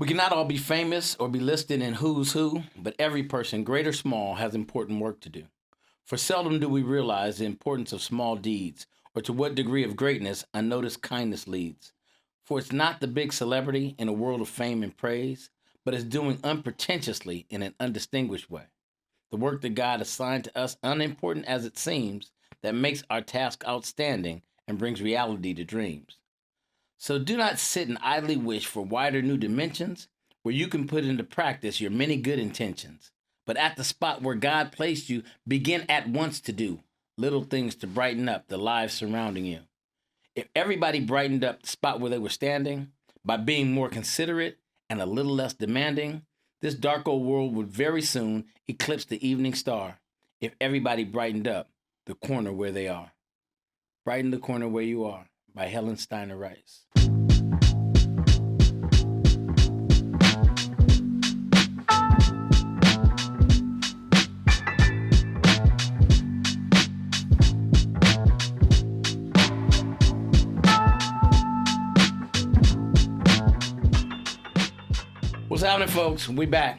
We cannot all be famous or be listed in who's who, but every person, great or small, has important work to do. For seldom do we realize the importance of small deeds, or to what degree of greatness unnoticed kindness leads. For it's not the big celebrity in a world of fame and praise, but it's doing unpretentiously in an undistinguished way. The work that God assigned to us, unimportant as it seems, that makes our task outstanding and brings reality to dreams. So do not sit and idly wish for wider new dimensions where you can put into practice your many good intentions. But at the spot where God placed you, begin at once to do little things to brighten up the lives surrounding you. If everybody brightened up the spot where they were standing by being more considerate and a little less demanding, this dark old world would very soon eclipse the evening star if everybody brightened up the corner where they are. Brighten the Corner Where You Are by Helen Steiner Rice. What's happening, folks? We back.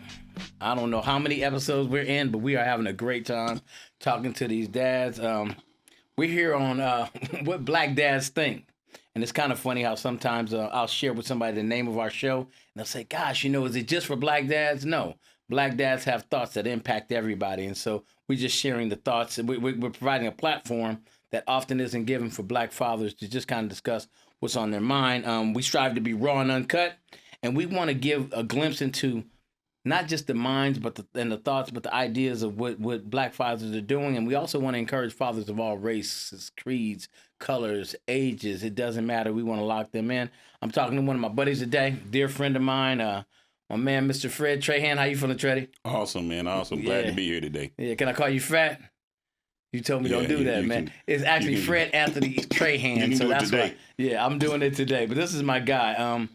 I don't know how many episodes we're in, but we are having a great time talking to these dads. We're here on What Black Dads Think. And it's kind of funny how sometimes I'll share with somebody the name of our show, and they'll say, gosh, is it just for black dads? No. Black dads have thoughts that impact everybody. And so we're just sharing the thoughts. And we're providing a platform that often isn't given for black fathers to just kind of discuss what's on their mind. We strive to be raw and uncut. And we want to give a glimpse into not just the minds and the thoughts, but the ideas of what black fathers are doing. And we also want to encourage fathers of all races, creeds, colors, ages. It doesn't matter. We want to lock them in. I'm talking to one of my buddies today, dear friend of mine, my man, Mr. Fred Trahan. How you feeling, Treddy? Awesome, man. Awesome. Glad to be here today. Yeah. Can I call you Fat? You told me don't do that, man. It's actually Fred Anthony Trahan. So that's why. Yeah, I'm doing it today. But this is my guy.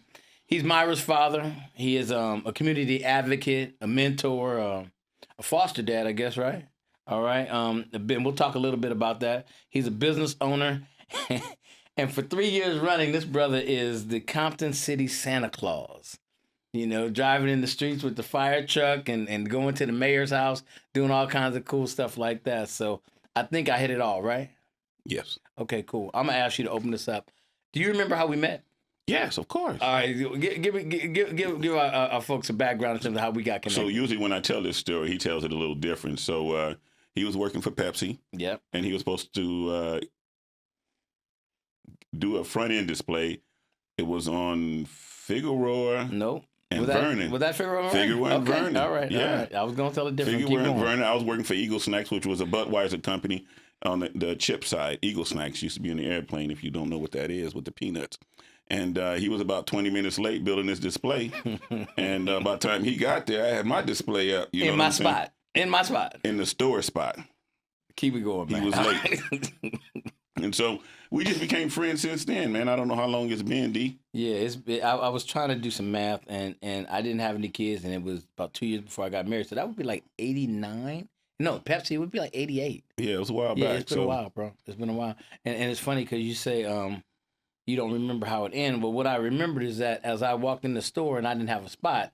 He's Myra's father. He is a community advocate, a mentor, a foster dad, I guess, right? All right. We'll talk a little bit about that. He's a business owner. And for 3 years running, this brother is the Compton City Santa Claus. Driving in the streets with the fire truck and going to the mayor's house, doing all kinds of cool stuff like that. So I think I hit it all, right? Yes. Okay, cool. I'm going to ask you to open this up. Do you remember how we met? Yes, of course. All right, give our folks a background in terms of how we got connected. So usually when I tell this story, he tells it a little different. So he was working for Pepsi. Yep. And he was supposed to do a front end display. It was on Figueroa. Nope. And Vernon. Was that Figueroa? Figueroa and Vernon. All right. Yeah. All right. I was going to tell it different. Figueroa and Vernon. I was working for Eagle Snacks, which was a Budweiser company on the chip side. Eagle Snacks used to be in the airplane, if you don't know what that is, with the peanuts. And he was about 20 minutes late building this display. And by the time he got there, I had my display up. In my spot. In the store spot. Keep it going, man. He was late. And so we just became friends since then, man. I don't know how long it's been, D. Yeah, I was trying to do some math, and I didn't have any kids, and it was about 2 years before I got married. So that would be like 89. No, Pepsi would be like 88. Yeah, it was a while back. Yeah, it's been a while, bro. It's been a while. And it's funny because you say you don't remember how it ended. But what I remembered is that as I walked in the store and I didn't have a spot,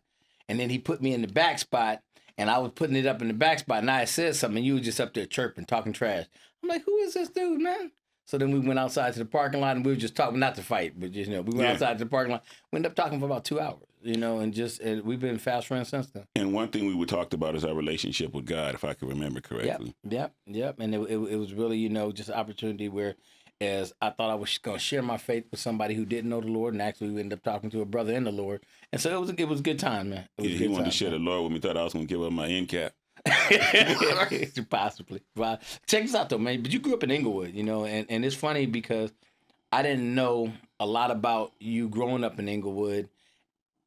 and then he put me in the back spot, and I was putting it up in the back spot, and I had said something, and you were just up there chirping, talking trash. I'm like, who is this dude, man? So then we went outside to the parking lot, and we were just talking, not to fight, but just, we went outside to the parking lot. We ended up talking for about 2 hours, and we've been fast friends since then. And one thing we talked about is our relationship with God, if I can remember correctly. Yep. And it was really, just an opportunity where, as I thought I was going to share my faith with somebody who didn't know the Lord, and actually we ended up talking to a brother in the Lord. And so it was a good time, man. He wanted to share the Lord with me. Thought I was going to give up my end cap. Possibly. Check this out, though, man. But you grew up in Inglewood, and it's funny because I didn't know a lot about you growing up in Inglewood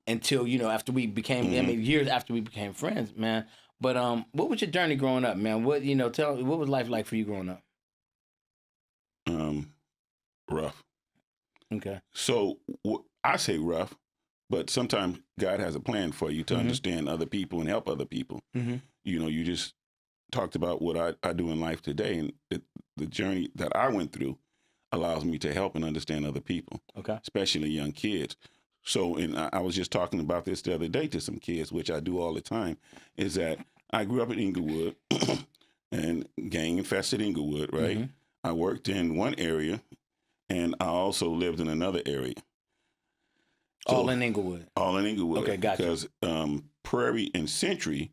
until, after we became, years after we became friends, man. But what was your journey growing up, man? What was life like for you growing up? Rough. Okay. So I say rough, but sometimes God has a plan for you to understand other people and help other people. Mm-hmm. You just talked about what I do in life today, and the journey that I went through allows me to help and understand other people, okay, especially young kids. So, and I was just talking about this the other day to some kids, which I do all the time, is that I grew up in Inglewood and gang infested Inglewood, right? Mm-hmm. I worked in one area and I also lived in another area. So, All in Inglewood. all in Inglewood. Okay, gotcha. Because Prairie and Century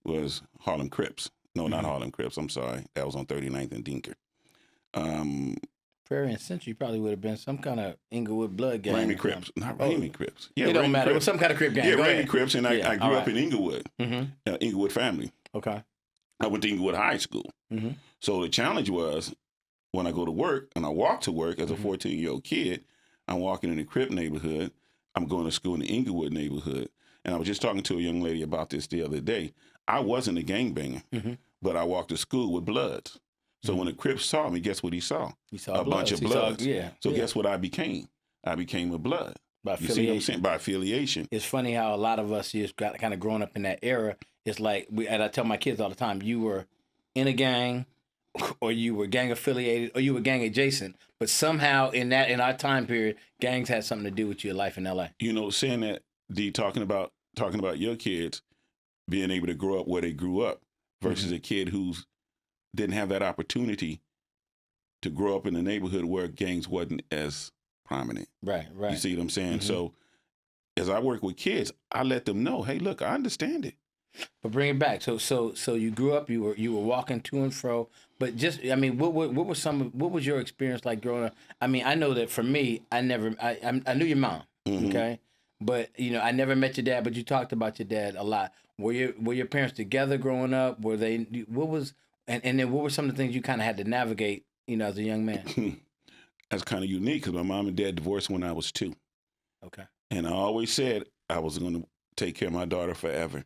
was Harlem Crips. No, not Mhm. Harlem Crips. I'm sorry. That was on 39th and Dinker. Prairie and Century probably would have been some kind of Inglewood blood gang. Ramey or Crips. something. Not Oh, Ramey Crips. Yeah, it don't Ramey matter. It Crips. was some kind of Crip gang. Yeah, Go Ramey ahead. Crips. And Yeah, I grew all up right. in Inglewood, Mm-hmm. Inglewood family. Okay. I went to Inglewood High School. Mm-hmm. So the challenge was when I go to work and I walk to work as a Mhm. 14-year-old kid, I'm walking in the Crip neighborhood. I'm going to school in the Inglewood neighborhood. And I was just talking to a young lady about this the other day. I wasn't a gangbanger, Mm-hmm. but I walked to school with Bloods. So when the Crips saw me, guess what he saw? You saw A bunch of He saw- Bloods. yeah. So yeah. guess what I became? I became a Blood. By You see what I'm affiliation. saying? By affiliation. It's funny how a lot of us just got kind of growing up in that era. It's like and I tell my kids all the time, you were in a gang, or you were gang affiliated, or you were gang adjacent. But somehow in our time period, gangs had something to do with your life in LA. You know, saying that, D, talking about your kids being able to grow up where they grew up versus a kid who's didn't have that opportunity to grow up in a neighborhood where gangs wasn't as prominent. Right. You see what I'm saying? Mhm. So as I work with kids, I let them know, hey, look, I understand it. But bring it back. So you grew up. You were walking to and fro. But just, I mean, what was your experience like growing up? I mean, I know that for me, I knew your mom. Mhm. Okay, but I never met your dad. But you talked about your dad a lot. Were your parents together growing up? Were they? What was and then what were some of the things you kind of had to navigate? As a young man. That's kind of unique because my mom and dad divorced when I was 2. Okay. And I always said I was going to take care of my daughter forever.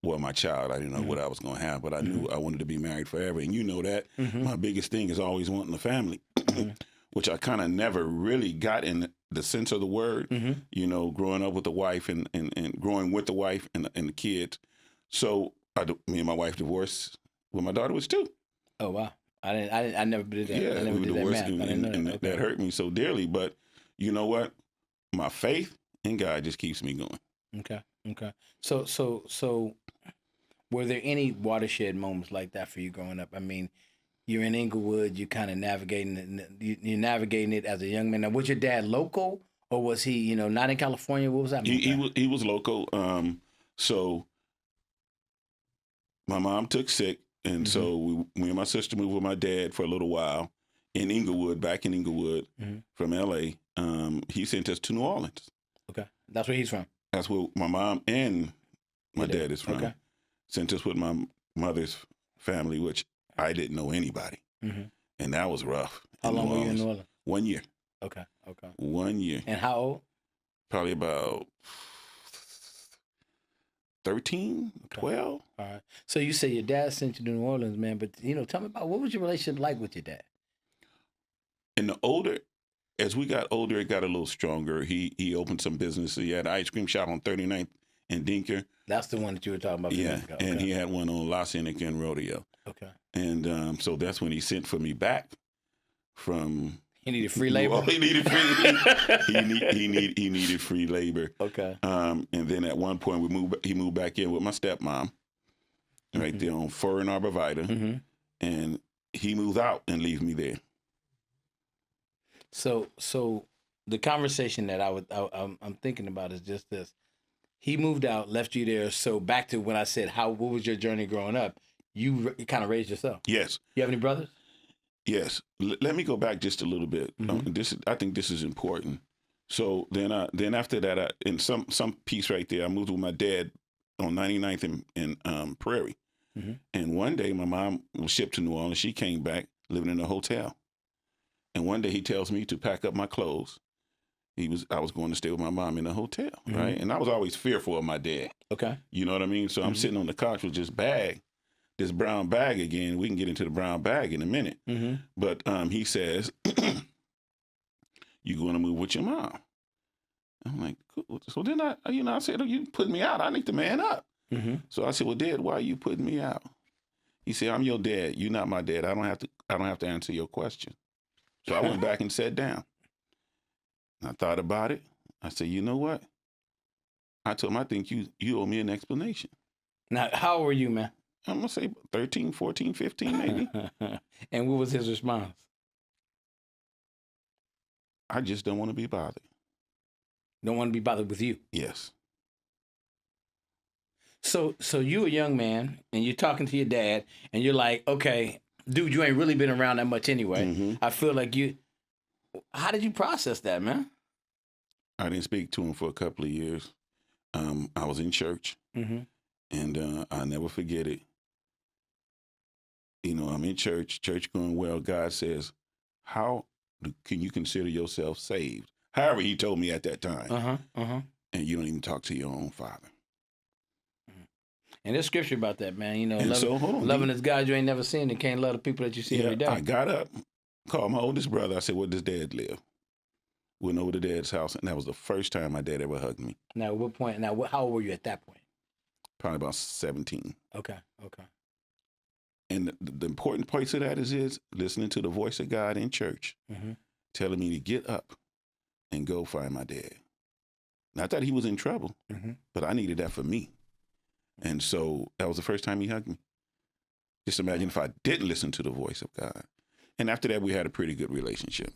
Well, my child, I didn't know what I was going to have, but I knew I wanted to be married forever. And you know that. Mhm. My biggest thing is always wanting a family, which I kind of never really got in the sense of the word, Mhm. Growing up with the wife and growing with the wife and the kids. So me and my wife divorced when my daughter was 2. Oh wow. I never did that. I Yeah, never we were did that divorced, math. I didn't know and that. that Okay. hurt me so dearly. But you know what? My faith in God just keeps me going. Okay. Okay. So were there any watershed moments like that for you growing up? I mean, you're in Inglewood, you're kind of navigating it. You're navigating it as a young man. Now, was your dad local, or was he, not in California? What was that? He was local. So my mom took sick, and so me and my sister moved with my dad for a little while in Inglewood, back in Inglewood from LA. He sent us to New Orleans. Okay, that's where he's from. That's where my mom and my dad is from. Okay. Sent us with my mother's family, which I didn't know anybody, and that was rough. How long were you in New Orleans? 1 year. Okay. 1 year. And how old? Probably about 13, 12. All right. So you say your dad sent you to New Orleans, man, but tell me about what was your relationship like with your dad? And as we got older, it got a little stronger. He opened some business. He had an ice cream shop on 39th and Dinker. That's the one that you were talking about. Yeah, and he had one on La Cienega and Rodeo. Okay. And so that's when he sent for me back from. He needed free labor. Well, he needed free. he needed free labor. Okay. And then at one point he moved back in with my stepmom, right there on Fur and Arborvitae, and he moved out and leave me there. So the conversation that I'm thinking about is just this. He moved out, left you there. So back to when I said, what was your journey growing up? You kind of raised yourself. Yes. You have any brothers? Yes. Let me go back just a little bit. I think this is important. So then after that, in some piece right there, I moved with my dad on 99th and Prairie. And one day my mom was shipped to New Orleans. She came back living in a hotel. And one day he tells me to pack up my clothes. I was going to stay with my mom in a hotel, right? And I was always fearful of my dad. Okay. You know what I mean? So I'm sitting on the couch with this brown bag again. We can get into the brown bag in a minute. But he says, "You going to move with your mom?" I'm like, cool. So then I said, "You put me out. I need to man up." So I said, "Well, Dad, why are you putting me out?" He said, "I'm your dad. You're not my dad. I don't have to answer your question." So I went back and sat down. I thought about it. I said, you know what? I told him, I think you owe me an explanation. Now, how old were you, man? I'm going to say 13, 14, 15 maybe. And what was his response? I just don't want to be bothered. Don't want to be bothered with you. Yes. So you a young man, and you're talking to your dad, and you're like, okay, dude, you ain't really been around that much anyway. Mm-hmm. I feel like you. How did you process that, man? I didn't speak to him for a couple of years. I was in church, Mm-hmm. and I'll never forget it. You know, I'm in church going well. God says, how can you consider yourself saved? However, he told me at that time. And you don't even talk to your own father. And there's scripture about that, man. You know, And loving this God you ain't never seen and can't love the people that you see every day. I got up, called my oldest brother. I said, where does dad live? Went over to dad's house, and that was the first time my dad ever hugged me. Now, at what point? Now, how old were you at that point? Probably about 17. Okay. And the important part of that is listening to the voice of God in church, telling me to get up and go find my dad. Not that he was in trouble, but I needed that for me. And so that was the first time he hugged me. Just imagine if I didn't listen to the voice of God. And after that, we had a pretty good relationship.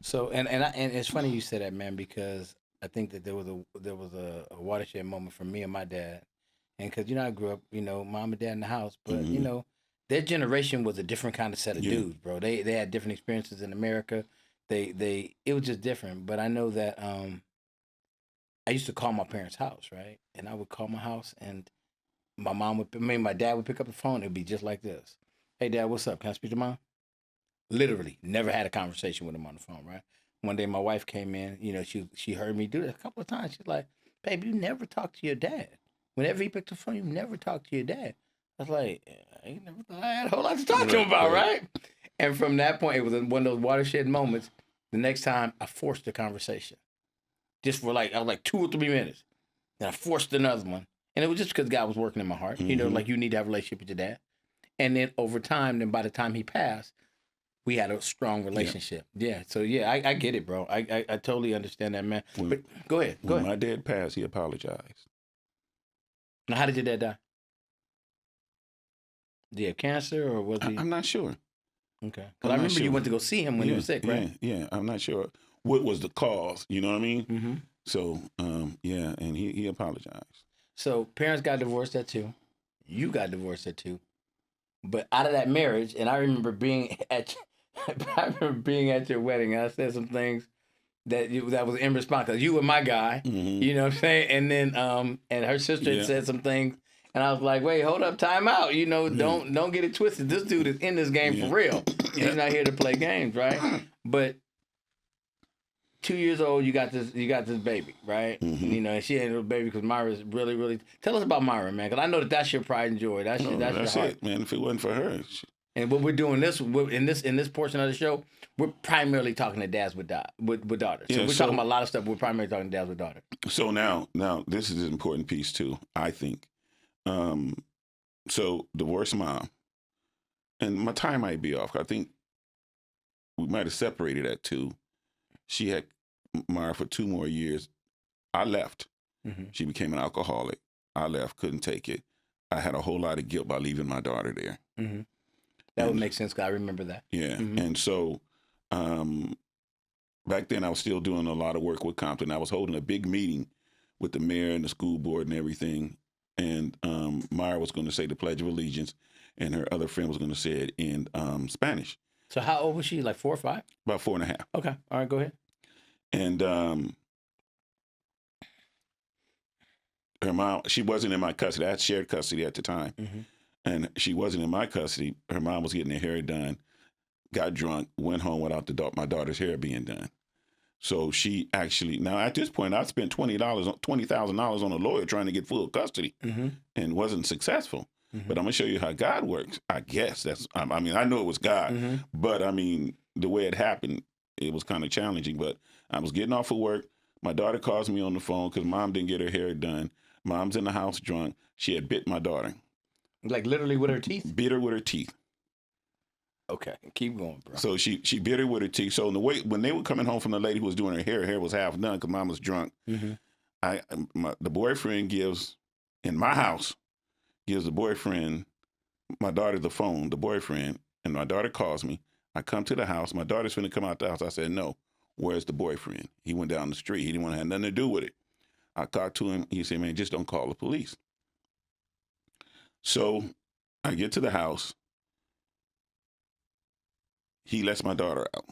So, and it's funny you said that, man, because I think that there was a watershed moment for me and my dad. And because, I grew up, mom and dad in the house, but, their generation was a different kind of set of dudes, bro. They had different experiences in America. It was just different. But I know that I used to call my parents' house, right? And I would call my house, and my dad would pick up the phone. It'd be just like this. Hey, Dad, what's up? Can I speak to Mom? Literally, never had a conversation with him on the phone, right? One day my wife came in, she heard me do that a couple of times. She's like, babe, you never talk to your dad. Whenever he picked the phone, you never talk to your dad. I was like, I ain't never thought I had a whole lot to talk to him about, right? And from that point, it was one of those watershed moments. The next time, I forced the conversation. Just for I was like 2 or 3 minutes. And I forced another one. And it was just because God was working in my heart. Like you need to have a relationship with your dad. And then over time, by the time he passed, we had a strong relationship. Yeah. So, I get it, bro. I totally understand that, man. But go ahead. When my dad passed, he apologized. Now, how did your dad die? Did he have cancer or was he? I'm not sure. Okay. Because I remember you went to go see him when he was sick, right? Yeah. I'm not sure what was the cause. You know what I mean? Mm-hmm. So, and he apologized. So parents got divorced at 2. You got divorced at 2. But out of that marriage, and I remember being at your wedding, and I said some things that was in response because you were my guy. You know what I'm saying? And then and her sister had said some things. And I was like, wait, hold up, time out. Don't get it twisted. This dude is in this game for real. He's not here to play games, right? But 2 years old, you got this baby, right? And she had a baby because Myra's really, really. Tell us about Myra, man, because I know that's your pride and joy. That's your heart. It, man. If it wasn't for her. And what we're doing in this portion of the show, we're primarily talking to dads with daughters. So we're talking about a lot of stuff. We're primarily talking to dads with daughters. So now this is an important piece too, I think. So divorced mom, and my time might be off. I think we might have separated at 2. She had Mara for 2 more years. I left. She became an alcoholic. I left, couldn't take it. I had a whole lot of guilt by leaving my daughter there. That would make sense because I remember that. Yeah, and so back then I was still doing a lot of work with Compton. I was holding a big meeting with the mayor and the school board and everything. And Myra was going to say the Pledge of Allegiance, and her other friend was going to say it in Spanish. So how old was she? Like 4 or 5? About 4.5. Okay. All right, go ahead. And her mom, she wasn't in my custody. I had shared custody at the time. And she wasn't in my custody. Her mom was getting her hair done, got drunk, went home without my daughter's hair being done. So she actually, now at this point, I spent $20,000 on a lawyer trying to get full custody and wasn't successful. But I'm going to show you how God works. I guess I know it was God, but the way it happened, it was kind of challenging. But I was getting off of work. My daughter calls me on the phone because mom didn't get her hair done. Mom's in the house drunk. She had bit my daughter. Like literally with her teeth? Bit her with her teeth. Okay, keep going, bro. So she bit her with her teeth. So in the way when they were coming home from the lady who was doing her hair was half done because mom was drunk. Mm-hmm. The boyfriend gives in my house gives the boyfriend my daughter the phone. The boyfriend and my daughter calls me. I come to the house. My daughter's finna come out the house. I said no. Where's the boyfriend? He went down the street. He didn't want to have nothing to do with it. I talked to him. He said, man, just don't call the police. So I get to the house. He lets my daughter out.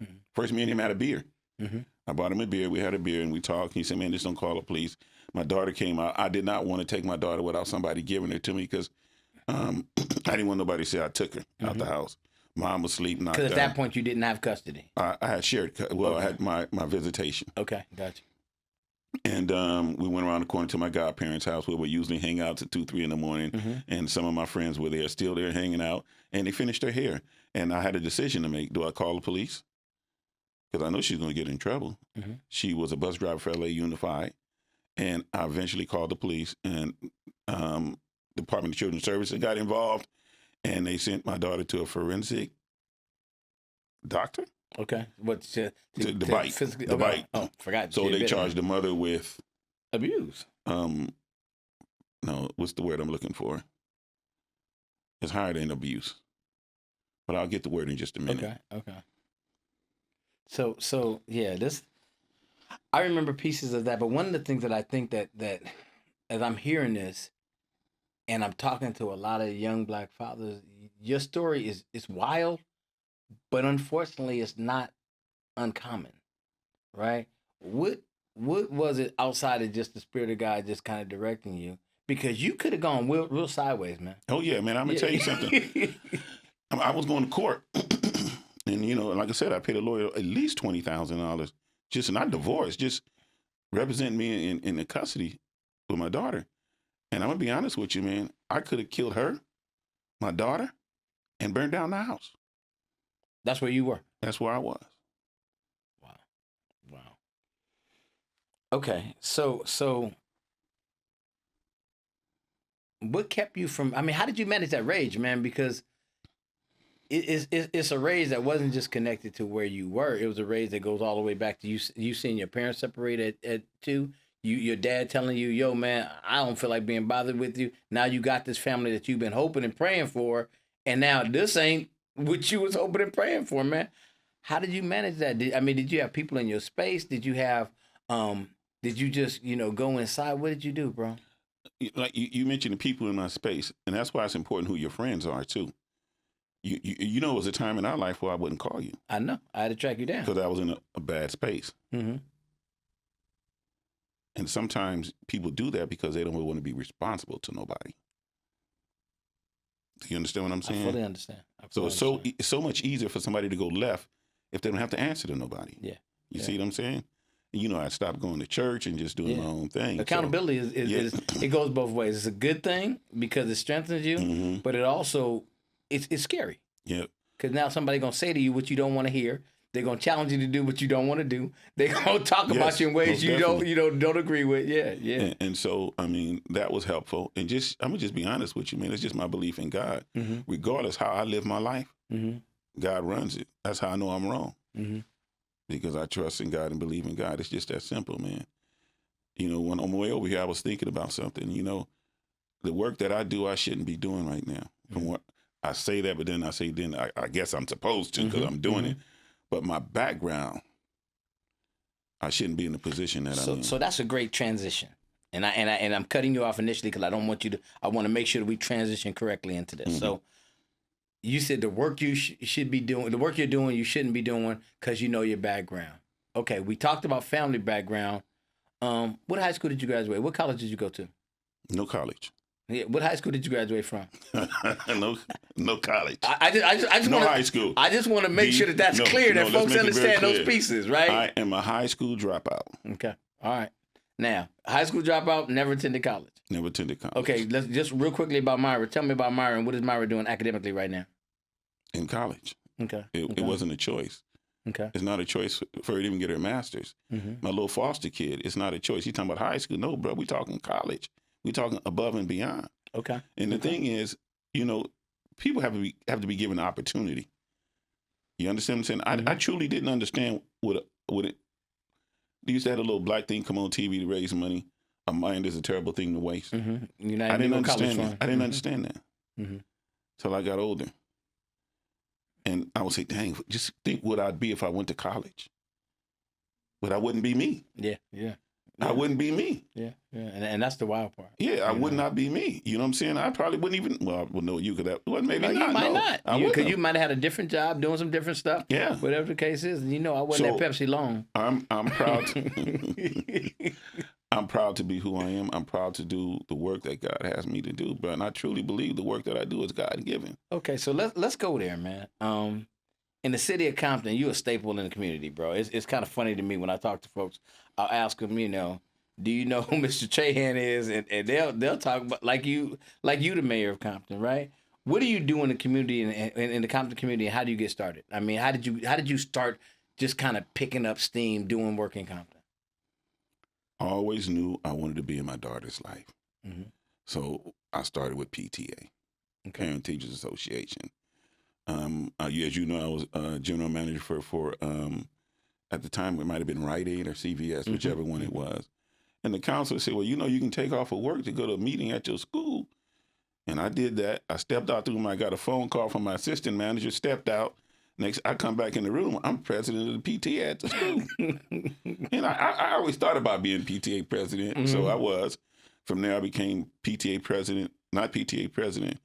Mm-hmm. First, me and him had a beer. Mm-hmm. I bought him a beer. We had a beer and we talked. He said, man, just don't call the police. My daughter came out. I did not want to take my daughter without somebody giving her to me because I didn't want nobody to say I took her out the house. Mom was asleep. Because at that point, you didn't have custody. I had shared. Well, I had my visitation. Okay, gotcha. And we went around the corner to my godparents' house where we usually hang out to 2, 3 in the morning. Mm-hmm. And some of my friends were there, still there hanging out. And they finished their hair. And I had a decision to make. Do I call the police? Because I know she's going to get in trouble. Mm-hmm. She was a bus driver for LA Unified. And I eventually called the police. And Department of Children's Services got involved. And they sent my daughter to a forensic doctor. Okay. What's the bite. Physically, the bite. Oh, forgot. So they charged the mother with abuse. No, what's the word I'm looking for? It's higher than abuse. But I'll get the word in just a minute. Okay. So yeah, I remember pieces of that, but one of the things that I think that as I'm hearing this and I'm talking to a lot of young black fathers, your story is wild, but unfortunately it's not uncommon, right? What was it outside of just the Spirit of God just kind of directing you? Because you could have gone real sideways, man. Oh yeah, man. I'm gonna tell you something. I was going to court, and like I said, I paid a lawyer at least $20,000 just not divorce, just representing me in the custody with my daughter. And I'm gonna be honest with you, man. I could have killed her, my daughter, and burned down the house. That's where you were. That's where I was. Wow. Okay, so what kept you from? I mean, how did you manage that rage, man? Because it's a rage that wasn't just connected to where you were. It was a rage that goes all the way back to you seeing your parents separate at 2. Your dad telling you, yo, man, I don't feel like being bothered with you. Now you got this family that you've been hoping and praying for, and now this ain't what you was hoping and praying for, man. How did you manage that? Did you have people in your space? Did you have, did you just, go inside? What did you do, bro? Like you mentioned the people in my space, and that's why it's important who your friends are, too. It was a time in our life where I wouldn't call you. I know. I had to track you down. Because I was in a bad space. Mm-hmm. And sometimes people do that because they don't want to be responsible to nobody. Do you understand what I'm saying? I fully understand. It's so much easier for somebody to go left if they don't have to answer to nobody. Yeah. You see what I'm saying? I stopped going to church and just doing my own thing. Accountability is it goes both ways. It's a good thing because it strengthens you, mm-hmm. but it also it's scary. Yeah. Because now somebody's gonna say to you what you don't want to hear. They're gonna challenge you to do what you don't want to do. They're gonna talk about you in ways you don't agree with. Yeah. And so that was helpful. And I'm gonna just be honest with you, man. It's just my belief in God. Mm-hmm. Regardless how I live my life, mm-hmm. God runs it. That's how I know I'm wrong. Mm-hmm. Because I trust in God and believe in God. It's just that simple, man. When on my way over here, I was thinking about something. The work that I do, I shouldn't be doing right now. From what I say that, but then I guess I'm supposed to because I'm doing it. But my background, I shouldn't be in the position that I'm in. So that's a great transition. And I'm cutting you off initially because I don't want you to. I want to make sure that we transition correctly into this. Mm-hmm. So you said the work you should be doing, the work you're doing, you shouldn't be doing because you know your background. Okay, we talked about family background. What high school did you graduate? What college did you go to? No college. Yeah, what high school did you graduate from? No college. I just no high school. I just want to make sure that's clear, that folks understand those pieces, right? I am a high school dropout. Okay, all right. Now, high school dropout, never attended college. Never attended college. Okay, let's just real quickly about Myra. Tell me about Myra and what is Myra doing academically right now? In college. Okay. It wasn't a choice. Okay. It's not a choice for her to even get her master's. Mm-hmm. My little foster kid, it's not a choice. He's talking about high school. No, bro, we talking college. We talking above and beyond. Okay. And the thing is, people have to be given the opportunity. You understand what I'm saying? I truly didn't understand what it. They used to have a little black thing come on TV to raise money. A mind is a terrible thing to waste. Mm-hmm. I didn't understand that. I didn't understand that till I got older. And I would say, dang, just think what I'd be if I went to college. But I wouldn't be me. Yeah. I wouldn't be me. Yeah. And that's the wild part. Yeah, I would not be me. You know what I'm saying? I probably wouldn't even, well, I would know you could have, well, maybe No, not. you might no, not. Because you might have had a different job, doing some different stuff. Yeah. Whatever the case is. And I wasn't at Pepsi long. I'm proud to, I'm proud to be who I am. I'm proud to do the work that God has me to do. But I truly believe the work that I do is God-given. Okay, so let's go there, man. In the city of Compton, you're a staple in the community, bro. It's kind of funny to me when I talk to folks. I'll ask them, do you know who Mr. Trahan is? And they'll talk about like you the mayor of Compton, right? What do you do in the community and in the Compton community? And how do you get started? I mean, how did you start just kind of picking up steam, doing work in Compton? I always knew I wanted to be in my daughter's life. Mm-hmm. So I started with PTA, Parent Teachers Association. As you know, I was general manager for at the time it might have been Rite Aid or CVS, whichever one it was. And the counselor said, well, you can take off of work to go to a meeting at your school. And I did that. I stepped out the room. I got a phone call from my assistant manager, stepped out. Next, I come back in the room. I'm president of the PTA at the school. And I always thought about being PTA president, so I was. From there, I became PTA president, not PTA president,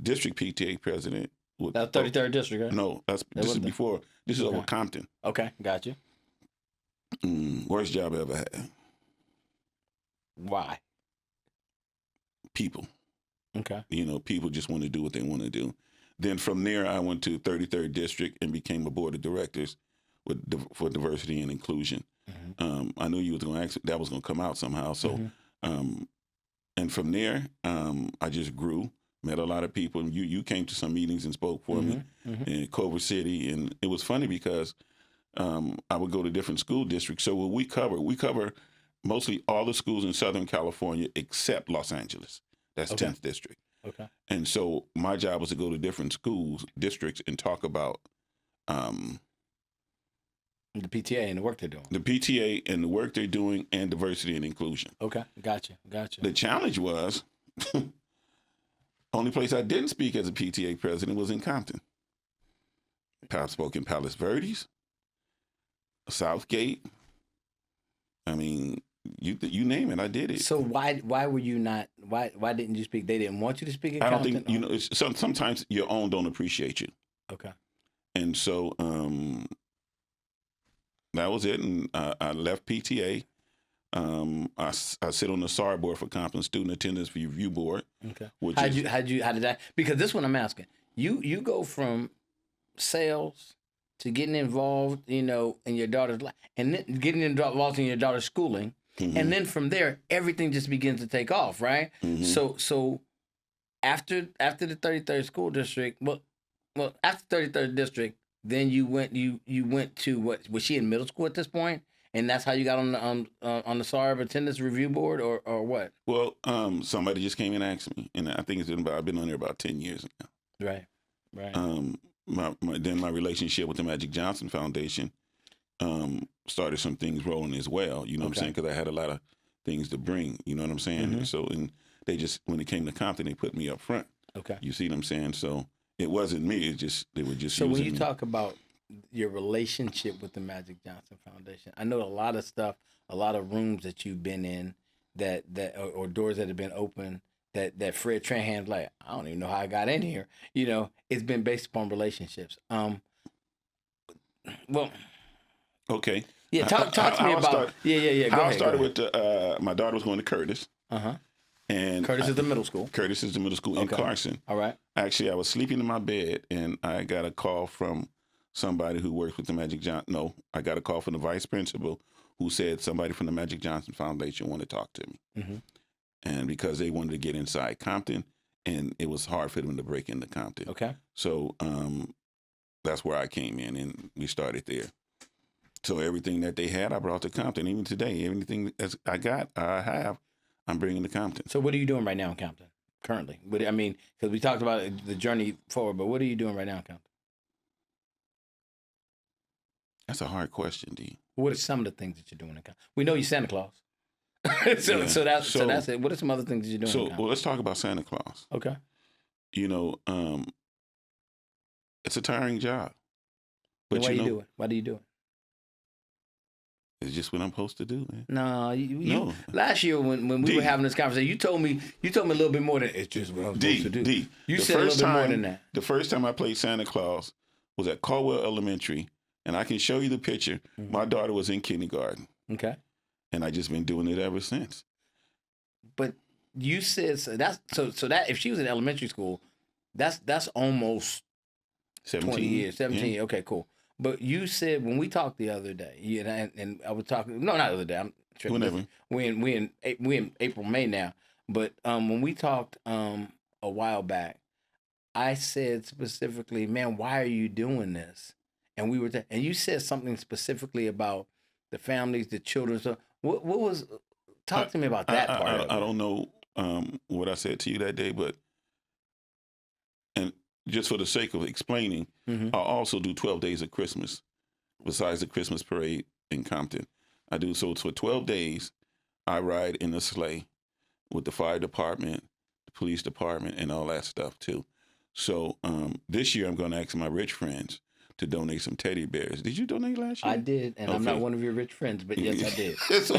district PTA president. That's 33rd district, right? No, this is before. This is over Compton. Okay, got you. Worst job I ever had. Why? People. Okay. People just want to do what they want to do. Then from there, I went to 33rd district and became a board of directors for diversity and inclusion. I knew you was going to ask, that was going to come out somehow. So, and from there, I just grew. Met a lot of people, and you came to some meetings and spoke for me in Culver City, and it was funny because I would go to different school districts. So what we cover mostly all the schools in Southern California except Los Angeles. That's 10th district. Okay. And so my job was to go to different districts, and talk about the PTA and the work they're doing. The PTA and the work they're doing, and diversity and inclusion. Okay, gotcha. The challenge was. Only place I didn't speak as a PTA president was in Compton. I spoke in Palos Verdes, Southgate. I mean, you name it, I did it. So why were you not? Why didn't you speak? They didn't want you to speak in Compton? I don't think It's, sometimes your own don't appreciate you. Okay. And so that was it, and I left PTA. I sit on the SAR board for Compton Student Attendance Review Board. Okay. How did that? Because this one I'm asking. You go from sales to getting involved, in your daughter's life, and then getting involved in your daughter's schooling, and then from there everything just begins to take off, right? So after the 33rd school district, well after 33rd district, then you went to what was she in middle school at this point? And that's how you got on the SARB attendance review board, or what? Well, somebody just came and asked me, and I think I've been on there about 10 years now. Right. My relationship with the Magic Johnson Foundation started some things rolling as well. You know what I'm saying? Because I had a lot of things to bring. You know what I'm saying? So, and they just, when it came to Compton, they put me up front. Okay. You see what I'm saying? So it wasn't me. It just they were just. So using when you me. talk about your relationship with the Magic Johnson Foundation, I know a lot of stuff, a lot of rooms that you've been in, or doors that have been open, that Fred Trahan's like, I don't even know how I got in here. It's been based upon relationships. Well, okay. Yeah, talk to me about. Yeah. Go I ahead, started with my daughter was going to Curtis. And Curtis is the middle school. Curtis is the middle school in Carson. All right. Actually, I was sleeping in my bed, and I got a call from somebody who works with the Magic Johnson. No, I got a call from the vice principal who said somebody from the Magic Johnson Foundation wanted to talk to me. And because they wanted to get inside Compton, and it was hard for them to break into Compton. Okay. So that's where I came in, and we started there. So everything that they had, I brought to Compton. Even today, everything that I have, I'm bringing to Compton. So what are you doing right now in Compton? currently? But I mean, because we talked about the journey forward, but what are you doing right now, Compton? That's a hard question, D. What are some of the things that you're doing in Compton? We know you're Santa Claus. so, Yeah. so that's So- that's it. What are some other things that you're doing? in So, Compton? well, let's talk about Santa Claus. Okay. You know, it's a tiring job, but Why you you know, do it? Why do you do it? it's just what I'm supposed to do, man. No, you No. last year when we D. were having this conversation, you told me a little bit more than it's just what I'm supposed to do. D. You the said a first little bit more time- than that. The first time I played Santa Claus was at Caldwell Elementary, and I can show you the picture. Mhm. My daughter was in kindergarten, Okay. and I just been doing it ever since. But you said so that if she was in elementary school, that's almost 17 20 years, 17 Yeah. years. Okay, cool. But you said when we talked the other day, and I was talking. No, not the other day. I'm tripping. Whenever. We in April, May now. But when we talked a while back, I said specifically, man, why are you doing this? And we were, and you said something specifically about the families, the children. So what was? Talk to me about that part. of it. I don't know what I said to you that day, but and just for the sake of explaining, Mhm. I also do 12 days of Christmas besides the Christmas parade in Compton. I do so for 12 days. I ride in a sleigh with the fire department, the police department, and all that stuff too. So this year I'm going to ask my rich friends to donate some teddy bears. Did you donate last year? I did, and I'm not Okay. one of your rich friends, but yes, I did. So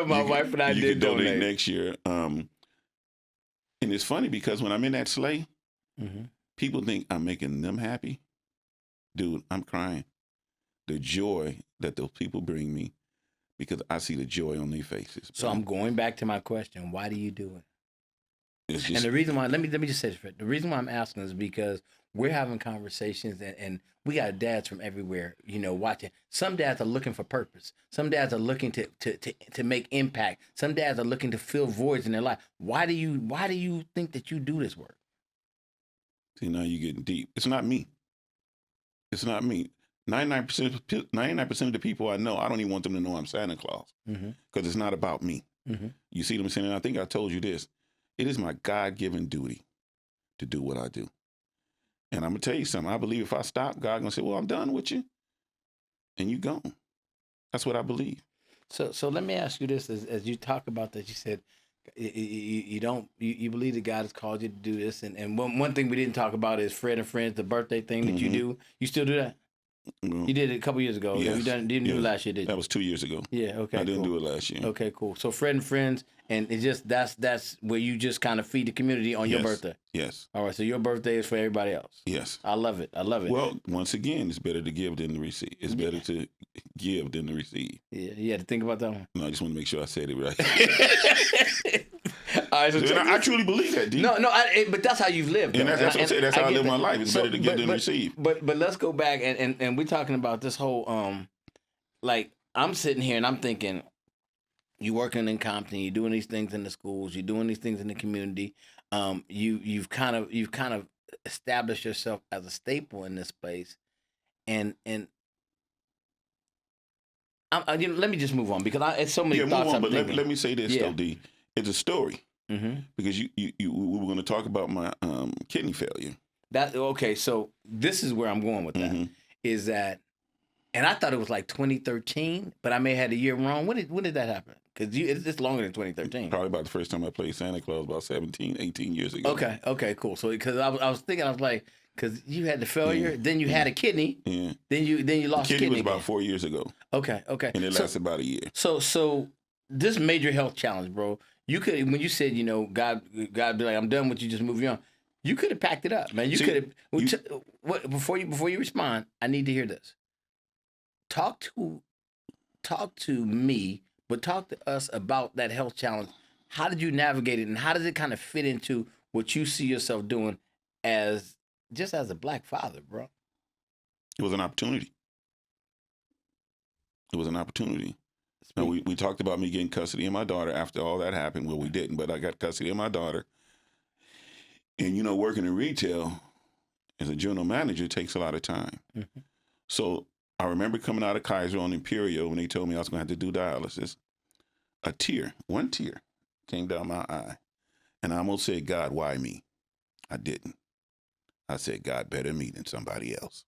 My you wife and I you did can donate donate. next year. And it's funny because when I'm in that sleigh, Mhm. people think I'm making them happy. Dude, I'm crying. The joy that those people bring me, because I see the joy on their faces. So I'm going back to my question: why do you do it? It's And just the reason why, let me just say this, Fred. The reason why I'm asking is because we're having conversations, and we got dads from everywhere, watching. Some dads are looking for purpose. Some dads are looking to make impact. Some dads are looking to fill voids in their life. Why do you think that you do this work? see, now you're getting deep. It's not me. It's not me. 99% of the people I know, I don't even want them to know I'm Santa Claus Mm-hmm. because it's not about me. Mm-hmm. You see what I'm saying? And I think I told you this. It is my God-given duty to do what I do. And I'm going to tell you something. I believe if I stop, God going to say, well, I'm done with you. And you gone. That's what I believe. So let me ask you this: as you talk about that, you said you believe that God has called you to do this, and one thing we didn't talk about is Fred and Friends, the birthday thing that you Mhm. do. You still do that? Well, You did it a couple years ago. Yes. You didn't do it Yes. last year, did you? that was 2 years ago. Yeah. Okay. I didn't cool. do it last year. Okay. Cool. So Fred and Friends, and it's just that's where you just kind of feed the community on your Yes. birthday. Yes. All right. So your birthday is for everybody else. Yes. I love it. I love it. Well, once again, it's better to give than to receive. It's better to give than to receive. Yeah. You had to think about that one. No, I just want to make sure I said it right. All right. So And I truly believe that, D. no. But that's how you've lived. And though. that's what I'm saying. That's how I get live my that. life. It's better to give than receive. But let's go back and we're talking about this whole like I'm sitting here and I'm thinking, you working in Compton, you're doing these things in the schools, you're doing these things in the community. You've kind of established yourself as a staple in this place, and let me just move on because it's so many Yeah, move thoughts. on. I'm But thinking. let me say this, Yeah. though, D. It's a story. Mm-hmm. Because we were going to talk about my kidney failure. That okay. So this is where I'm going with that. Mhm. Is that, and I thought it was like 2013, but I may have had a year wrong. When did that happen? Because it's longer than 2013. Probably about the first time I played Santa Claus, about 17, 18 years ago. Okay, cool. So because I was thinking, I was like, because you had the failure, Yeah. then you had a kidney, Yeah. then you lost Kidney was kidney. about 4 years ago, Okay. and it lasted about a year. So this major health challenge, bro. You could, when you said, God be like, I'm done with you, just move you on. You could have packed it up, man. You See, could have. Before you respond, I need to hear this. Talk to me, but talk to us about that health challenge. How did you navigate it, and how does it kind of fit into what you see yourself doing as a black father, bro? It was an opportunity. It was an opportunity. Now, we talked about me getting custody of my daughter after all that happened. Well, we didn't, but I got custody of my daughter. And, working in retail as a general manager takes a lot of time. Mm-hmm. So I remember coming out of Kaiser on Imperial when they told me I was going to have to do dialysis. One tear came down my eye. And I almost said, God, why me? I didn't. I said, God, better me than somebody else.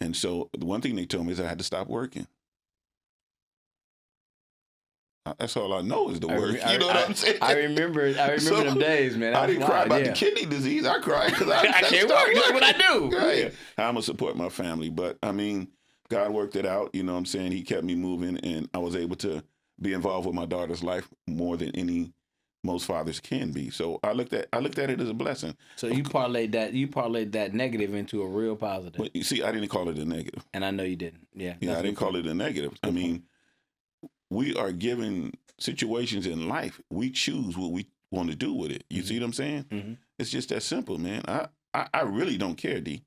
And so the one thing they told me is I had to stop working. That's all I know is the work. You know what I'm saying? I remember So, them days, man. I didn't cry about yeah. the kidney disease. I cried because I can't work. That's what I do. Right. Yeah. I'm going to support my family. But, I mean, God worked it out. You know what I'm saying? He kept me moving, and I was able to be involved with my daughter's life more than most fathers can be. So I looked at it as a blessing. So you parlayed that negative into a real positive. But you see, I didn't call it a negative. And I know you didn't. Yeah. Yeah, I didn't call it a negative. I mean, we are given situations in life. We choose what we want to do with it. You see what I'm saying? Mm-hmm. It's just that simple, man. I really don't care, D.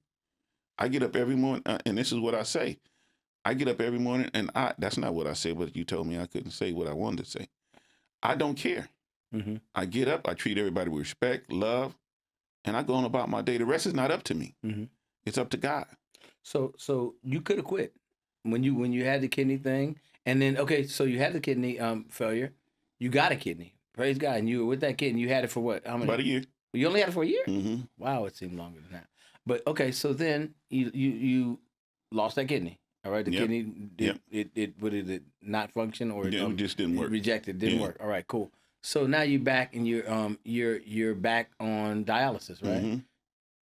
I get up every morning, and this is what I say. I get up every morning, and that's not what I say, but you told me I couldn't say what I wanted to say. I don't care. Mm-hmm. I get up, I treat everybody with respect, love, and I go on about my day. The rest is not up to me. Mm-hmm. It's up to God. So you could have quit when you had the kidney thing, and then so you had the kidney failure, you got a kidney, praise God, and you were with that kid, and you had it for what? How many? About a year. You only had it for a year? Mm-hmm. Wow, it seemed longer than that. But so then you lost that kidney. All right, the kidney it not function or it just didn't work. Rejected, didn't work. All right, cool. So now you're back and you're back on dialysis, right? Mm-hmm.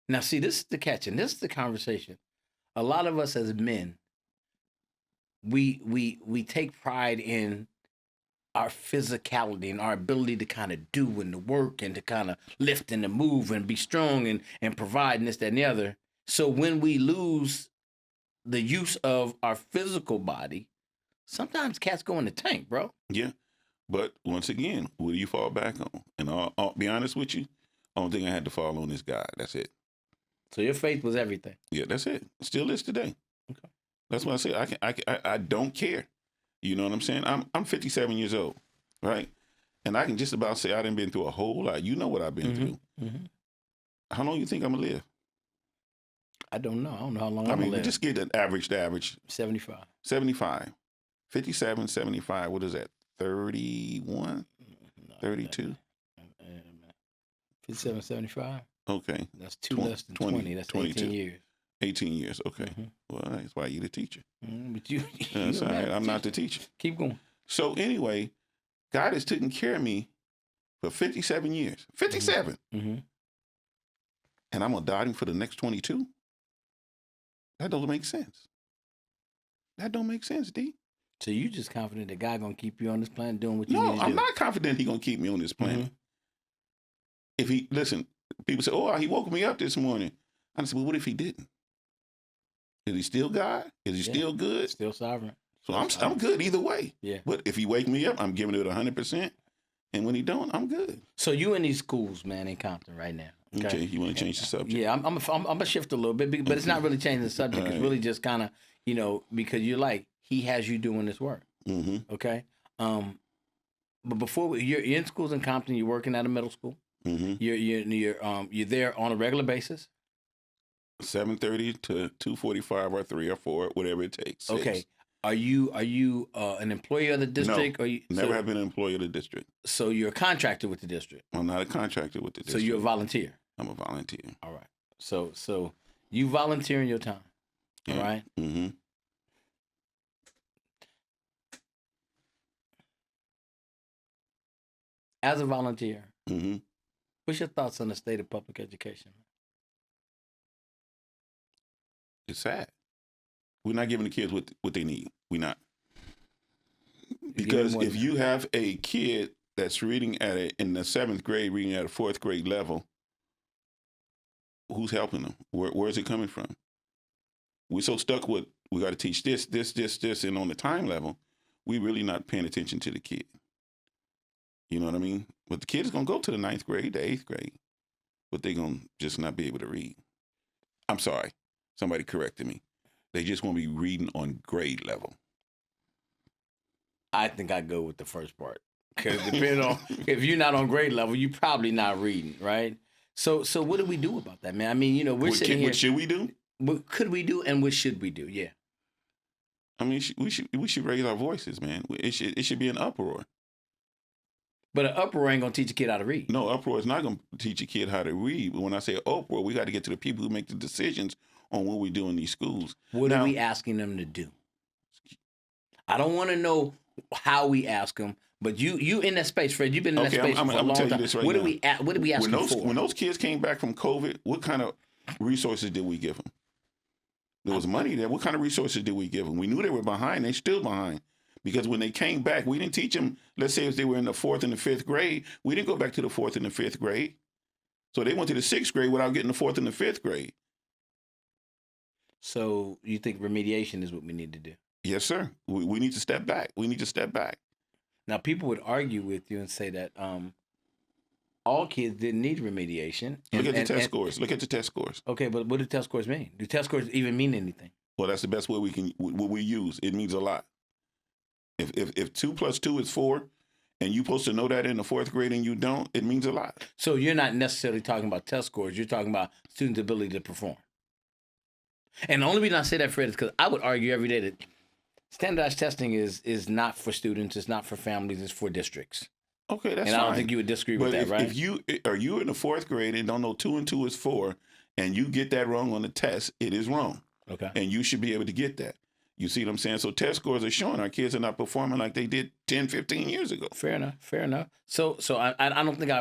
Now see, this is the catch, and this is the conversation. A lot of us as men, we take pride in our physicality and our ability to kind of do and to work and to kind of lift and to move and be strong and provide and this, that, and the other. So when we lose the use of our physical body, sometimes cats go in the tank, bro. Yeah. But once again, what do you fall back on? And I'll be honest with you, only thing I had to fall on is God. That's it. So your faith was everything. Yeah, that's it. Still is today. Okay. That's why I say I don't care. You know what I'm saying? I'm 57 years old, right? And I can just about say I done been through a whole lot. You know what I've been through. Mm-hmm. How long you think I'm gonna live? I don't know. I don't know how long I I'm mean, gonna live. Just get an average. 75. 75. 57, 75. What is that? 31? 32? 57, 75. Okay. That's two less than 20. That's 22. 18 years. 18 years. Okay. Mm-hmm. Well, that's why you're the teacher. But you That's all right. I'm not the teacher. Keep going. So anyway, God has taken care of me for 57 years. 57. Mm-hmm. And I'm going to die him for the next 22? That doesn't make sense. That don't make sense, D. So you just confident that God going to keep you on this planet doing what you No, need to do? I'm not confident He's going to keep me on this planet. If listen, people say, oh, He woke me up this morning. I said, well, what if He didn't? Is He still God? Is He still good? Still sovereign. So I'm good either way. Yeah. But if He wake me up, I'm giving it 100%. And when He don't, I'm good. So you in these schools, man, in Compton right now. Okay, you want to change the subject? Yeah, I'm gonna shift a little bit, but it's not really changing the subject. It's really just kind of, because you're like, He has you doing this work. Mm-hmm. Okay. But before you're in schools in Compton, you're working at a middle school. Mm-hmm. You're there on a regular basis. 7:30 to 2:45 or 3 or 4, whatever it takes. 6. Okay. Are you an employee of the district? No, or you, never have been an employee of the district. So you're a contractor with the district. I'm not a contractor with the district. So you're a volunteer. I'm a volunteer. All right. So you volunteer in your time. Yeah. All right. Mm-hmm. As a volunteer, Mm-hmm. what's your thoughts on the state of public education? It's sad. We're not giving the kids what they need. We're not. Because if you have a kid that's reading in the 7th grade, reading at a 4th grade level, who's helping them? Where's it coming from? We're so stuck with, we got to teach this, and on the time level, we really not paying attention to the kid. You know what I mean? But the kid is going to go to the 9th grade, the 8th grade, but they're going to just not be able to read. I'm sorry. Somebody corrected me. They just won't be reading on grade level. I think I go with the first part. Because depending on, if you're not on grade level, you're probably not reading, right? So what do we do about that, man? I mean, we're sitting here. What should we do? What could we do and what should we do? Yeah. I mean, we should raise our voices, man. It should be an uproar. But an uproar ain't gonna teach a kid how to read. No, uproar is not going to teach a kid how to read. But when I say uproar, we got to get to the people who make the decisions on what we do in these schools. What Now, are we asking them to do? I don't want to know how we ask them, but you in that space, Fred. You've been in that space I'm for a long tell you time. this right What now. do we ask them for? When those kids came back from COVID, what kind of resources did we give them? There was money there. What kind of resources did we give them? We knew they were behind. They're still behind. Because when they came back, we didn't teach them, let's say if they were in the 4th and the 5th grade, we didn't go back to the 4th and the 5th grade. So they went to the 6th grade without getting the 4th and the 5th grade. So you think remediation is what we need to do? Yes, sir. We need to step back. We need to step back. Now, people would argue with you and say that all kids didn't need remediation. Look at the test scores. Look at the test scores. Okay, but what do test scores mean? Do test scores even mean anything? Well, that's the best way we use. It means a lot. If 2 + 2 is 4, and you're supposed to know that in the 4th grade and you don't, it means a lot. So you're not necessarily talking about test scores. You're talking about students' ability to perform. And the only reason I say that, Fred, is because I would argue every day that standardized testing is not for students, it's not for families, it's for districts. Okay, that's fine. And I don't fine. think you would disagree with that, right? If you in the 4th grade and don't know 2 and 2 is 4, and you get that wrong on the test, it is wrong. Okay. And you should be able to get that. You see what I'm saying? So test scores are showing our kids are not performing like they did 10, 15 years ago. Fair enough. So I don't think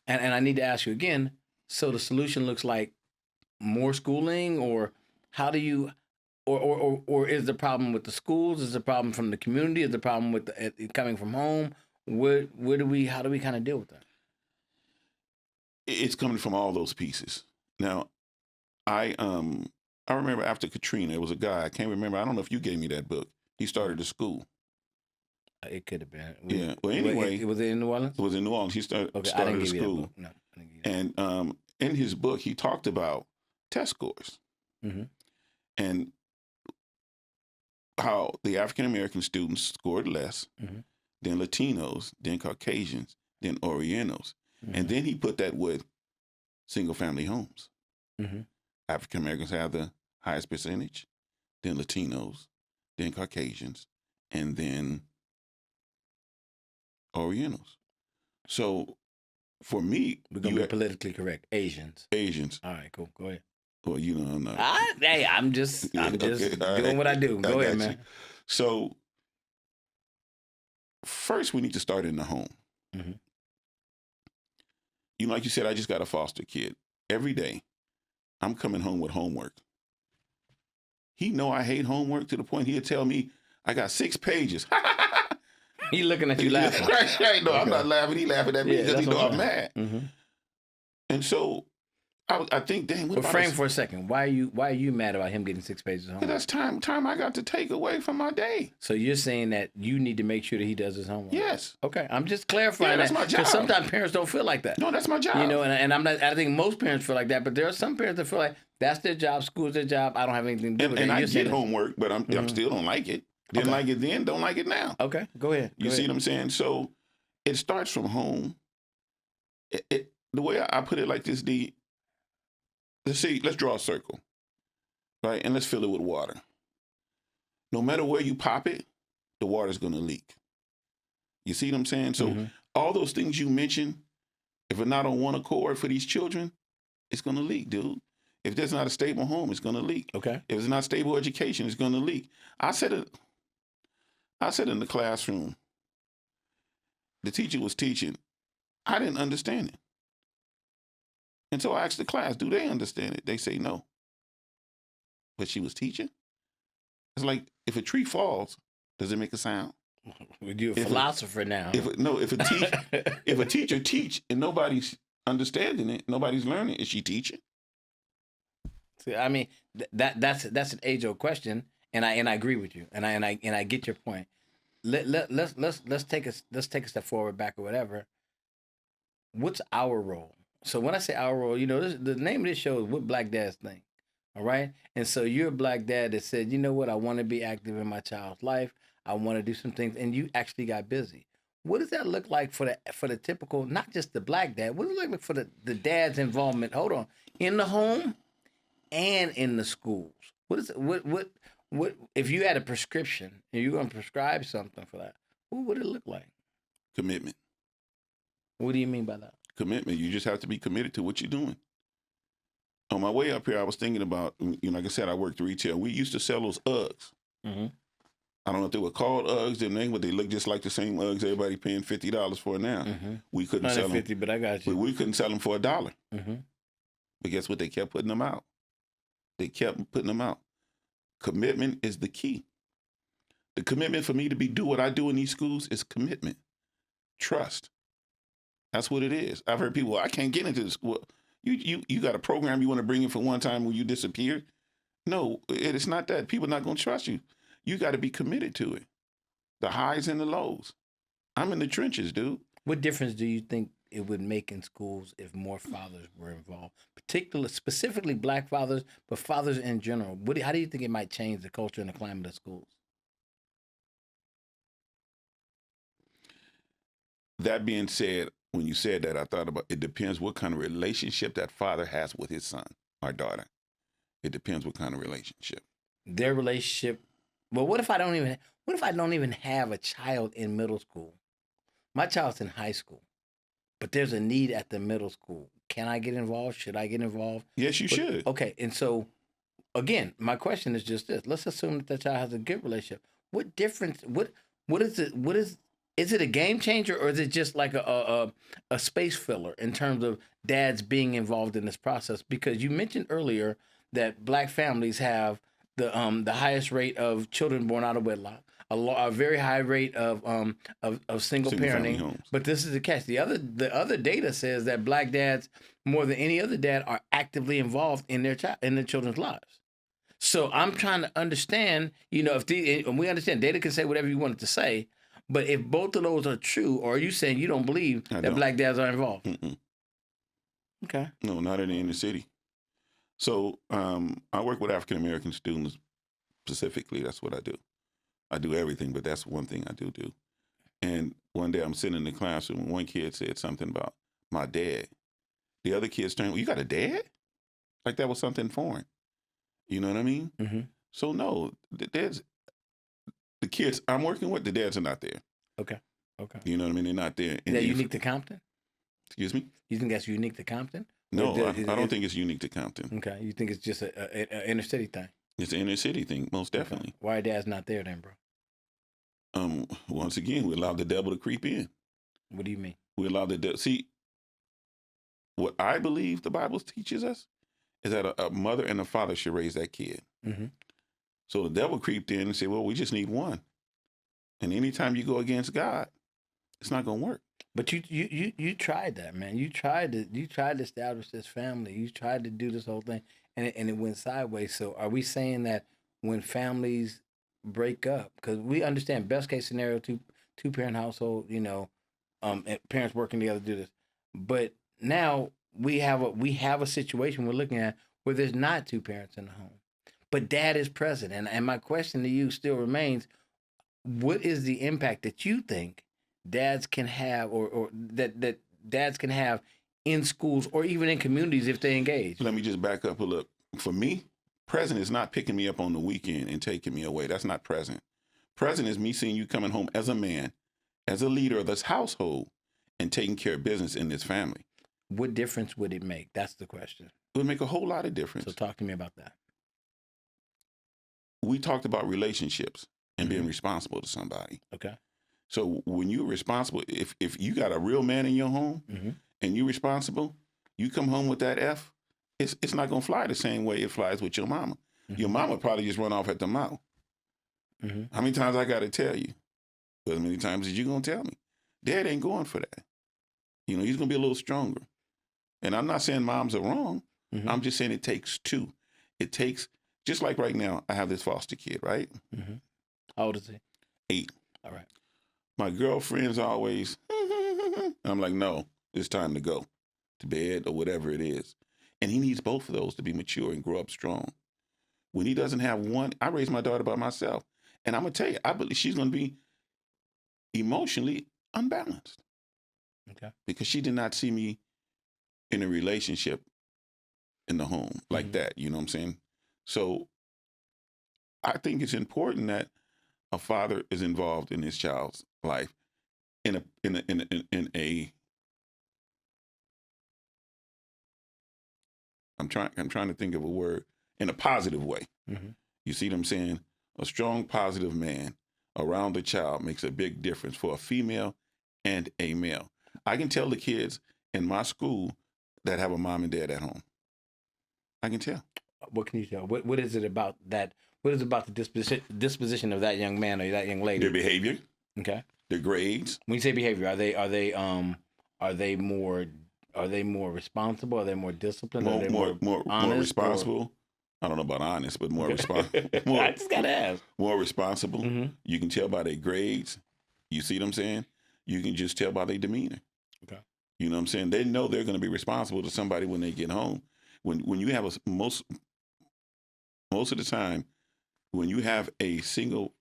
and I need to ask you again, so the solution looks like more schooling, or how do you, or is the problem with the schools? Is the problem from the community? Is the problem with it coming from home? How do we kind of deal with that? It's coming from all those pieces. Now, I remember after Katrina, there was a guy, I can't remember, I don't know if you gave me that book. He started a school. It could have been. Yeah. Well, anyway. Was it in New Orleans? It was in New Orleans. He started I didn't a give you that school. book. No, I didn't give you that. And in his book, he talked about test scores. Mm-hmm. And how the African-American students scored less Mm-hmm. than Latinos, then Caucasians, then Orientals. Mm-hmm. And then he put that with single-family homes. Mm-hmm. African-Americans have the highest percentage, then Latinos, then Caucasians, and then Orientals. So for me, We're going to be politically correct. Asians. Asians. All right, cool. Go ahead. Well, you know, I'm not. Hey, I'm just Okay, doing right. what I do. Go ahead, got man. you. So first, we need to start in the home. Mm-hmm. You know, like you said, I just got a foster kid. Every day, I'm coming home with homework. He know I hate homework to the point he'll tell me I got 6 pages. He looking at you laughing. Right. No, Okay. I'm not laughing. He laughing at me because he that's know what I'm mad. Mm-hmm. And so I think, dang, what But about frame this? for a second. Why are you mad about him getting 6 pages of homework? That's time I got to take away from my day. So you're saying that you need to make sure that he does his homework? Yes. Okay, I'm just clarifying Yeah, that's that. my job. Because sometimes parents don't feel like that. No, that's my job. You know, and I'm not. I think most parents feel like that, but there are some parents that feel like that's their job, school's their job. I don't have anything to do with it. and I You're saying get homework, but I'm still don't like it. Didn't like it then, don't like it now. Okay, go ahead. You see what I'm saying? So it starts from home. The way I put it like this, let's draw a circle, right? And let's fill it with water. No matter where you pop it, the water's going to leak. You see what I'm saying? So all those things you mentioned, if we're not on one accord for these children, it's going to leak, dude. If there's not a stable home, it's going to leak. Okay. If it's not stable education, it's going to leak. I said in the classroom, the teacher was teaching. I didn't understand it. And so I asked the class, do they understand it? They say no. But she was teaching. It's like, if a tree falls, does it make a sound? You're a philosopher now. If a teacher teach and nobody's understanding it, nobody's learning, is she teaching? See, I mean, that's an age-old question, and I agree with you, and I get your point. Let's take a step forward, back, or whatever. What's our role? So when I say our role, you know, the name of this show is What Black Dads Think. All right, and so you're a black dad that said, you know what, I want to be active in my child's life. I want to do some things, and you actually got busy. What does that look like for the typical, not just the black dad? What does it look like for the dad's involvement? Hold on, in the home and in the schools. What if you had a prescription and you're going to prescribe something for that? What would it look like? Commitment. What do you mean by that? Commitment. You just have to be committed to what you're doing. On my way up here, I was thinking about, like I said, I worked retail. We used to sell those Uggs. Mm-hmm. I don't know if they were called Uggs, their name, but they look just like the same Uggs everybody paying $50 for now. Mm-hmm. We couldn't sell them. 150, but I got you. We couldn't sell them for $1. Mm-hmm. But guess what? They kept putting them out. They kept putting them out. Commitment is the key. The commitment for me to do what I do in these schools is commitment, trust. That's what it is. I've heard people, I can't get into this school. You got a program you want to bring in for one time when you disappear? No, it's not that. People are not going to trust you. You got to be committed to it. The highs and the lows. I'm in the trenches, dude. What difference do you think it would make in schools if more fathers were involved, specifically Black fathers, but fathers in general? How do you think it might change the culture and the climate of schools? That being said, when you said that, I thought about it depends what kind of relationship that father has with his son or daughter. It depends what kind of relationship. Their relationship. Well, what if I don't even have a child in middle school? My child's in high school, but there's a need at the middle school. Can I get involved? Should I get involved? Yes, you should. Okay, and so again, my question is just this: let's assume that the child has a good relationship. What difference? What is it? What is it a game changer, or is it just like a space filler in terms of dads being involved in this process? Because you mentioned earlier that Black families have the highest rate of children born out of wedlock, a very high rate of single parenting. Homes. But this is the catch. The other data says that Black dads, more than any other dad, are actively involved in their children's lives. So I'm trying to understand, and we understand data can say whatever you want it to say, but if both of those are true, or are you saying you don't believe that Black dads are involved? Mm-mm. Okay. No, not in the inner city. So I work with African American students specifically. That's what I do. I do everything, but that's one thing I do. And one day I'm sitting in the classroom and one kid said something about my dad. The other kids turned, well, you got a dad? Like that was something foreign. You know what I mean? Mm-hmm. So no, the kids I'm working with, the dads are not there. Okay. You know what I mean? They're not there. Is that unique to Compton? Excuse me? You think that's unique to Compton? No, I don't think it's unique to Compton. Okay. You think it's just an inner city thing? It's an inner city thing, most definitely. Okay. Why are dads not there then, bro? Once again, we allowed the devil to creep in. What do you mean? We allowed the devil. See, what I believe the Bible teaches us is that a mother and a father should raise that kid. Mm-hmm. So the devil creeped in and said, well, we just need one. And anytime you go against God, it's not going to work. But you tried that, man. You tried to establish this family. You tried to do this whole thing, and it went sideways. So are we saying that when families break up, because we understand best case scenario, two parent household, and parents working together to do this, but now we have a situation we're looking at where there's not two parents in the home, but dad is present, and my question to you still remains: what is the impact that you think dads can have, or that dads can have in schools or even in communities if they engage? Let me just back up a little. For me, present is not picking me up on the weekend and taking me away. That's not present. Present is me seeing you coming home as a man, as a leader of this household, and taking care of business in this family. What difference would it make? That's the question. It would make a whole lot of difference. So talk to me about that. We talked about relationships and being responsible to somebody. Okay. So when you're responsible, if you got a real man in your home and you're responsible, you come home with that F, it's not going to fly the same way it flies with your mama. Mm-hmm. Your mama probably just run off at the mouth. Mm-hmm. How many times I got to tell you? As many times as you going to tell me. Dad ain't going for that. He's going to be a little stronger. And I'm not saying moms are wrong. Mm-hmm. I'm just saying it takes two. It takes, just like right now, I have this foster kid, right? Mm-hmm. How old is he? 8. All right. My girlfriend's always, and I'm like, no, it's time to go to bed or whatever it is. And he needs both of those to be mature and grow up strong. When he doesn't have one, I raised my daughter by myself. And I'm going to tell you, I believe she's going to be emotionally unbalanced. Okay. Because she did not see me in a relationship in the home like that. You know what I'm saying? So I think it's important that a father is involved in his child's life in a I'm trying to think of a word in a positive way. Mm-hmm. You see what I'm saying? A strong, positive man around the child makes a big difference for a female and a male. I can tell the kids in my school that have a mom and dad at home. I can tell. What can you tell? What is it about that? What is it about the disposition of that young man or that young lady? Their behavior, Okay. their grades. When you say behavior, are they more responsible? Are they more disciplined? Are they more honest? More responsible. I don't know about honest, but more responsible. I just gotta ask. More responsible. Mm-hmm. You can tell by their grades. You see what I'm saying? You can just tell by their demeanor. Okay. You know what I'm saying? They know they're going to be responsible to somebody when they get home. When you have most of the time, when you have a single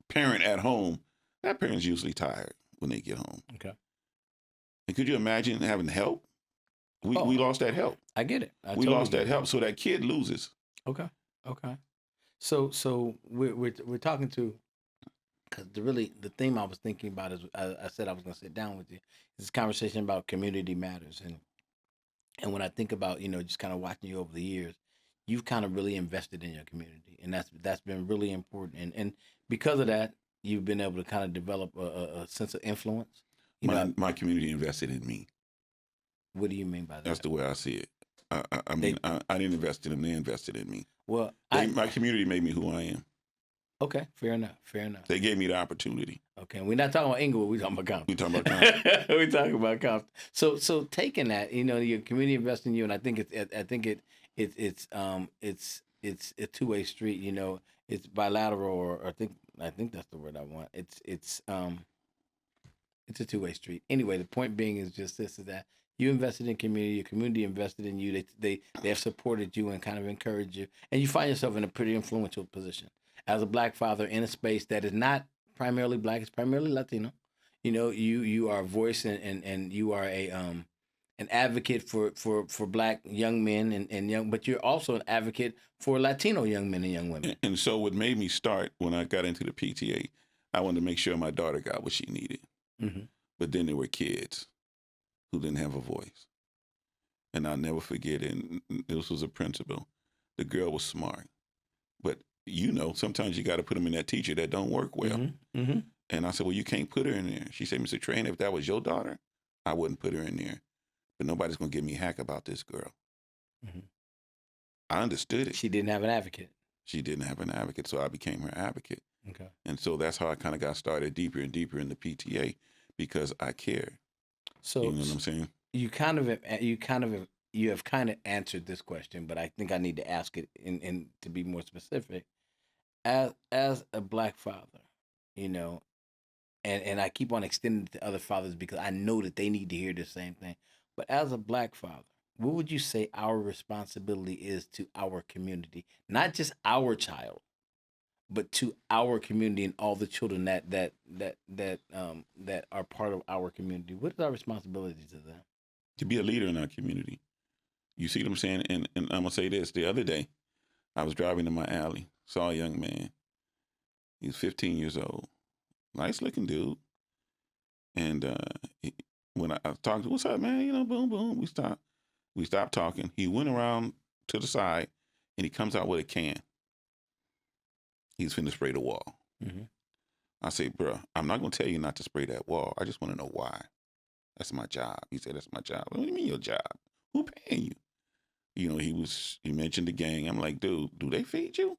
parent at home, that parent's usually tired when they get home. Okay. And could you imagine having help? We lost that help. I get it. We lost that help, so that kid loses. Okay. Okay. So we're talking to, because the theme I was thinking about is I said I was going to sit down with you. This conversation about community matters, and when I think about just kind of watching you over the years, you've kind of really invested in your community, and that's been really important. And because of that, you've been able to kind of develop a sense of influence. My community invested in me. What do you mean by that? That's the way I see it. I didn't invest in them; they invested in me. Well, my community made me who I am. Okay, fair enough. Fair enough. They gave me the opportunity. Okay, we're not talking about Inglewood. We're talking about Compton. We talking about Compton. We're talking about Compton. So taking that, your community investing in you, and I think it's a two-way street. It's bilateral, or I think that's the word I want. It's a two-way street. Anyway, the point being is just this: is that you invested in community, your community invested in you. They have supported you and kind of encouraged you, and you find yourself in a pretty influential position as a Black father in a space that is not primarily Black; it's primarily Latino. You are a voice and you are an advocate for Black young men and young, but you're also an advocate for Latino young men and young women. And so, what made me start when I got into the PTA, I wanted to make sure my daughter got what she needed. Mm-hmm. But then there were kids who didn't have a voice. And I'll never forget it. And this was a principal. The girl was smart. But sometimes you got to put them in that teacher that don't work well. Mm-hmm. Mm-hmm. And I said, well, you can't put her in there. She said, Mr. Trahan, if that was your daughter, I wouldn't put her in there. But nobody's going to give me heck about this girl. Mm-hmm. I understood it. She didn't have an advocate. She didn't have an advocate, so I became her advocate. Okay. And so that's how I kind of got started deeper and deeper in the PTA because I cared. So you know what I'm saying? You have kind of answered this question, but I think I need to ask it in to be more specific. As a Black father, and I keep on extending it to other fathers because I know that they need to hear the same thing. But as a Black father, what would you say our responsibility is to our community? Not just our child, but to our community and all the children that are part of our community. What is our responsibility to them? To be a leader in our community. You see what I'm saying? And I'm going to say this. The other day, I was driving in my alley, saw a young man. He was 15 years old. Nice looking dude. And when I was talking to him, what's up, man? Boom, boom. We stopped talking. He went around to the side, and he comes out with a can. He's finna spray the wall. Mm-hmm. I say, bro, I'm not going to tell you not to spray that wall. I just want to know why. That's my job. He said, that's my job. What do you mean your job? Who paying you? He mentioned the gang. I'm like, dude, do they feed you?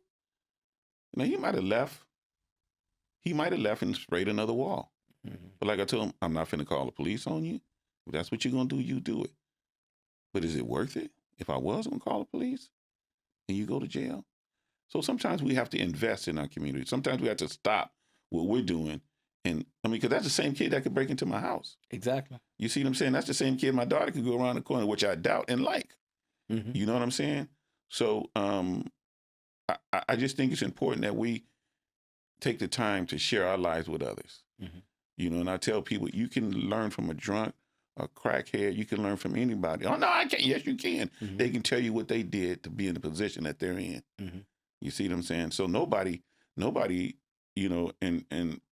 He might have left. He might have left and sprayed another wall. Mm-hmm. But like I told him, I'm not finna call the police on you. If that's what you're going to do, you do it. But is it worth it? If I was going to call the police and you go to jail? So sometimes we have to invest in our community. Sometimes we have to stop what we're doing. And because that's the same kid that could break into my house. Exactly. You see what I'm saying? That's the same kid my daughter could go around the corner, which I doubt and like. Mm-hmm. You know what I'm saying? So I just think it's important that we take the time to share our lives with others. Mm-hmm. And I tell people, you can learn from a drunk, a crackhead. You can learn from anybody. Oh, no, I can't. Yes, you can. Mm-hmm. They can tell you what they did to be in the position that they're in. Mm-hmm. You see what I'm saying? So nobody, and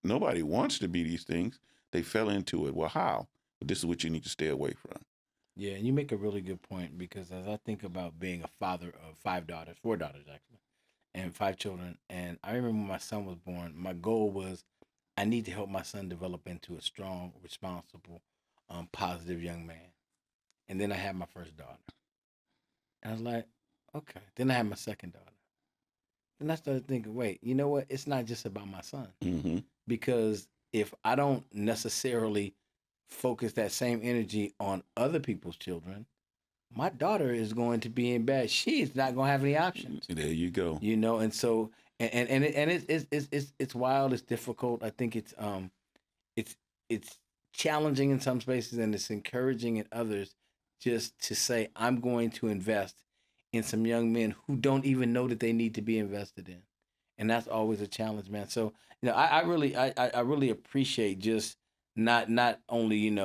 nobody wants to be these things. They fell into it. Well, how? But this is what you need to stay away from. Yeah, and you make a really good point because as I think about being a father of 5 daughters, 4 daughters actually, and 5 children, and I remember when my son was born, my goal was I need to help my son develop into a strong, responsible, positive young man. And then I had my first daughter, and I was like, okay. Then I had my second daughter. Then I started thinking, wait, you know what? It's not just about my son Mm-hmm. because if I don't necessarily focus that same energy on other people's children, my daughter is going to be in bad. She's not going to have any options, There you go. And so it's wild. It's difficult. I think it's it's challenging in some spaces and it's encouraging in others just to say I'm going to invest in some young men who don't even know that they need to be invested in, and that's always a challenge, man. So I really appreciate just not only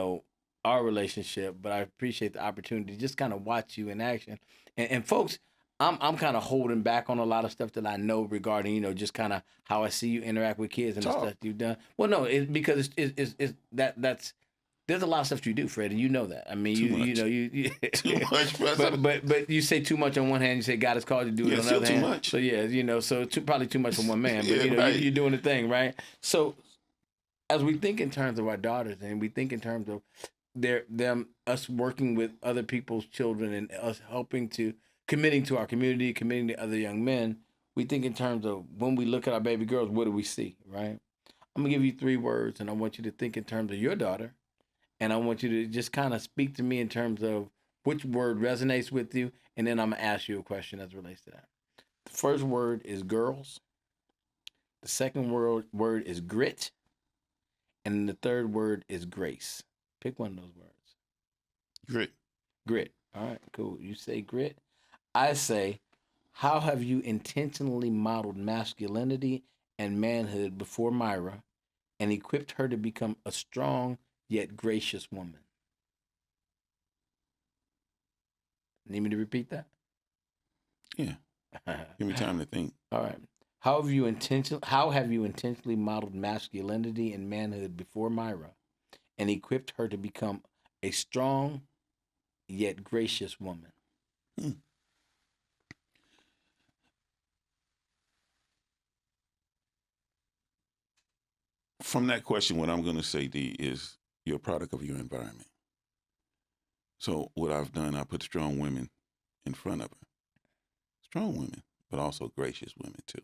our relationship, but I appreciate the opportunity to just kind of watch you in action, and folks. I'm kind of holding back on a lot of stuff that I know regarding just kind of how I see you interact with kids and the Talk stuff you've done. Well, no, because it's that's there's a lot of stuff you do, Fred, and you know that. I mean, too you much. know you Too much, brother. but you say too much on one hand, you say God has called you to do it Yeah, on the still other too hand. much. So yeah, so probably too much for one man, but Yeah, right. you're doing the thing, right? So as we think in terms of our daughters and we think in terms of us working with other people's children and us helping to committing to our community, committing to other young men, we think in terms of when we look at our baby girls, what do we see, right? I'm gonna give you 3 words, and I want you to think in terms of your daughter, and I want you to just kind of speak to me in terms of which word resonates with you, and then I'm gonna ask you a question as it relates to that. The first word is girls. The second word is grit, and the third word is grace. Pick one of those words. Grit. Grit. All right, cool. You say grit. I say, how have you intentionally modeled masculinity and manhood before Myra and equipped her to become a strong yet gracious woman? Need me to repeat that? Yeah. Give me time to think. All right. How have you intentionally modeled masculinity and manhood before Myra and equipped her to become a strong yet gracious woman? Hmm. From that question, what I'm going to say, D, is you're a product of your environment. So what I've done, I put strong women in front of her. Strong women, but also gracious women too.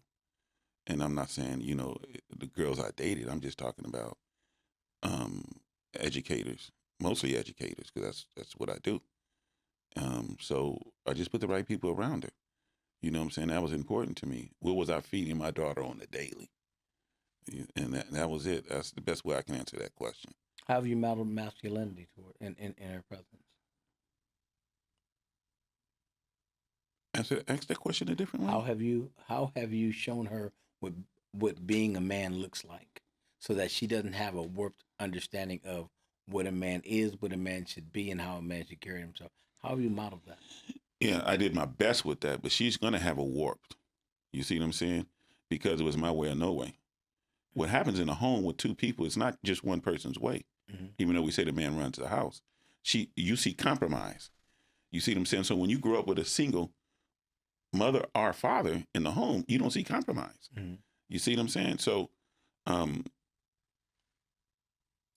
And I'm not saying, the girls I dated. I'm just talking about um, educators, mostly educators, because that's what I do. So I just put the right people around her. You know what I'm saying? That was important to me. What was I feeding my daughter on the daily? And that was it. That's the best way I can answer that question. How have you modeled masculinity toward in her presence? Ask that question a different way. How have you shown her what being a man looks like so that she doesn't have a warped understanding of what a man is, what a man should be, and how a man should carry himself? How have you modeled that? Yeah, I did my best with that, but she's gonna have a warped. You see what I'm saying? Because it was my way or no way. What happens in a home with two people, it's not just one person's way. Mm-hmm. Even though we say the man runs the house, you see compromise. You see what I'm saying? So when you grow up with a single mother or father in the home, you don't see compromise. Mm-hmm. You see what I'm saying? So um,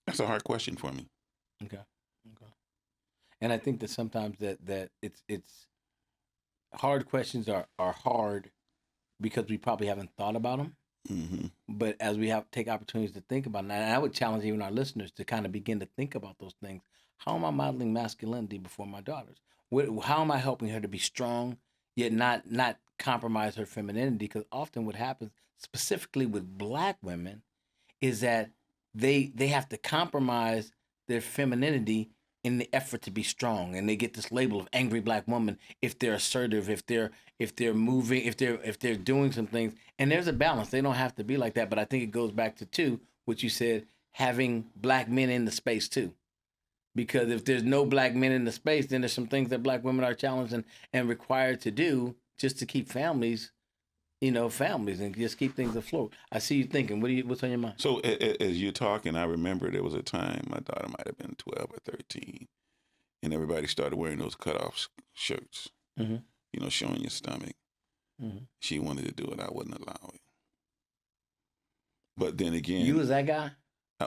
that's a hard question for me. Okay. Okay. And I think that sometimes that it's hard questions are hard because we probably haven't thought about them. Hmm. But as we have take opportunities to think about it, and I would challenge even our listeners to kind of begin to think about those things. How am I modeling masculinity before my daughters? How am I helping her to be strong, yet not compromise her femininity? Because often what happens, specifically with Black women, is that they have to compromise their femininity in the effort to be strong, and they get this label of angry Black woman if they're assertive, if they're moving, if they're doing some things. And there's a balance. They don't have to be like that, but I think it goes back to two, what you said, having Black men in the space too. Because if there's no Black men in the space, then there's some things that Black women are challenged and required to do just to keep families and just keep things afloat. I see you thinking. What's on your mind? So as you're talking, I remember there was a time my daughter might have been 12 or 13, and everybody started wearing those cutoff shirts, Mm-hmm. showing your stomach. Mm-hmm. She wanted to do it. I wouldn't allow it. But then You again, was that guy?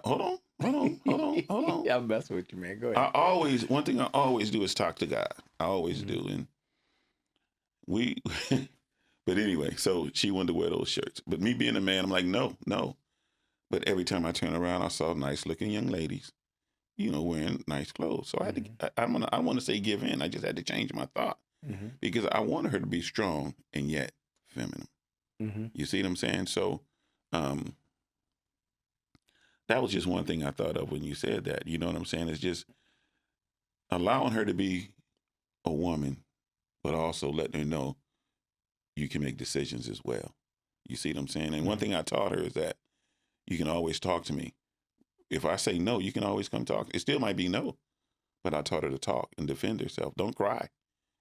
hold on, hold on, hold on, hold on. I'm messing with you, man. Go ahead. One thing I always do is talk to God. I always Mm-hmm. do. And we, but anyway, so she wanted to wear those shirts. But me being a man, I'm like, no, no. But every time I turn around, I saw nice looking young ladies, wearing nice clothes. So I had to, I want to say give in. I just had to change my thought Mm-hmm. because I wanted her to be strong and yet feminine. Mm-hmm. You see what I'm saying? So, that was just one thing I thought of when you said that. You know what I'm saying? It's just allowing her to be a woman, but also letting her know you can make decisions as well. You see what I'm saying? And one thing I taught her is that you can always talk to me. If I say no, you can always come talk. It still might be no, but I taught her to talk and defend herself. Don't cry.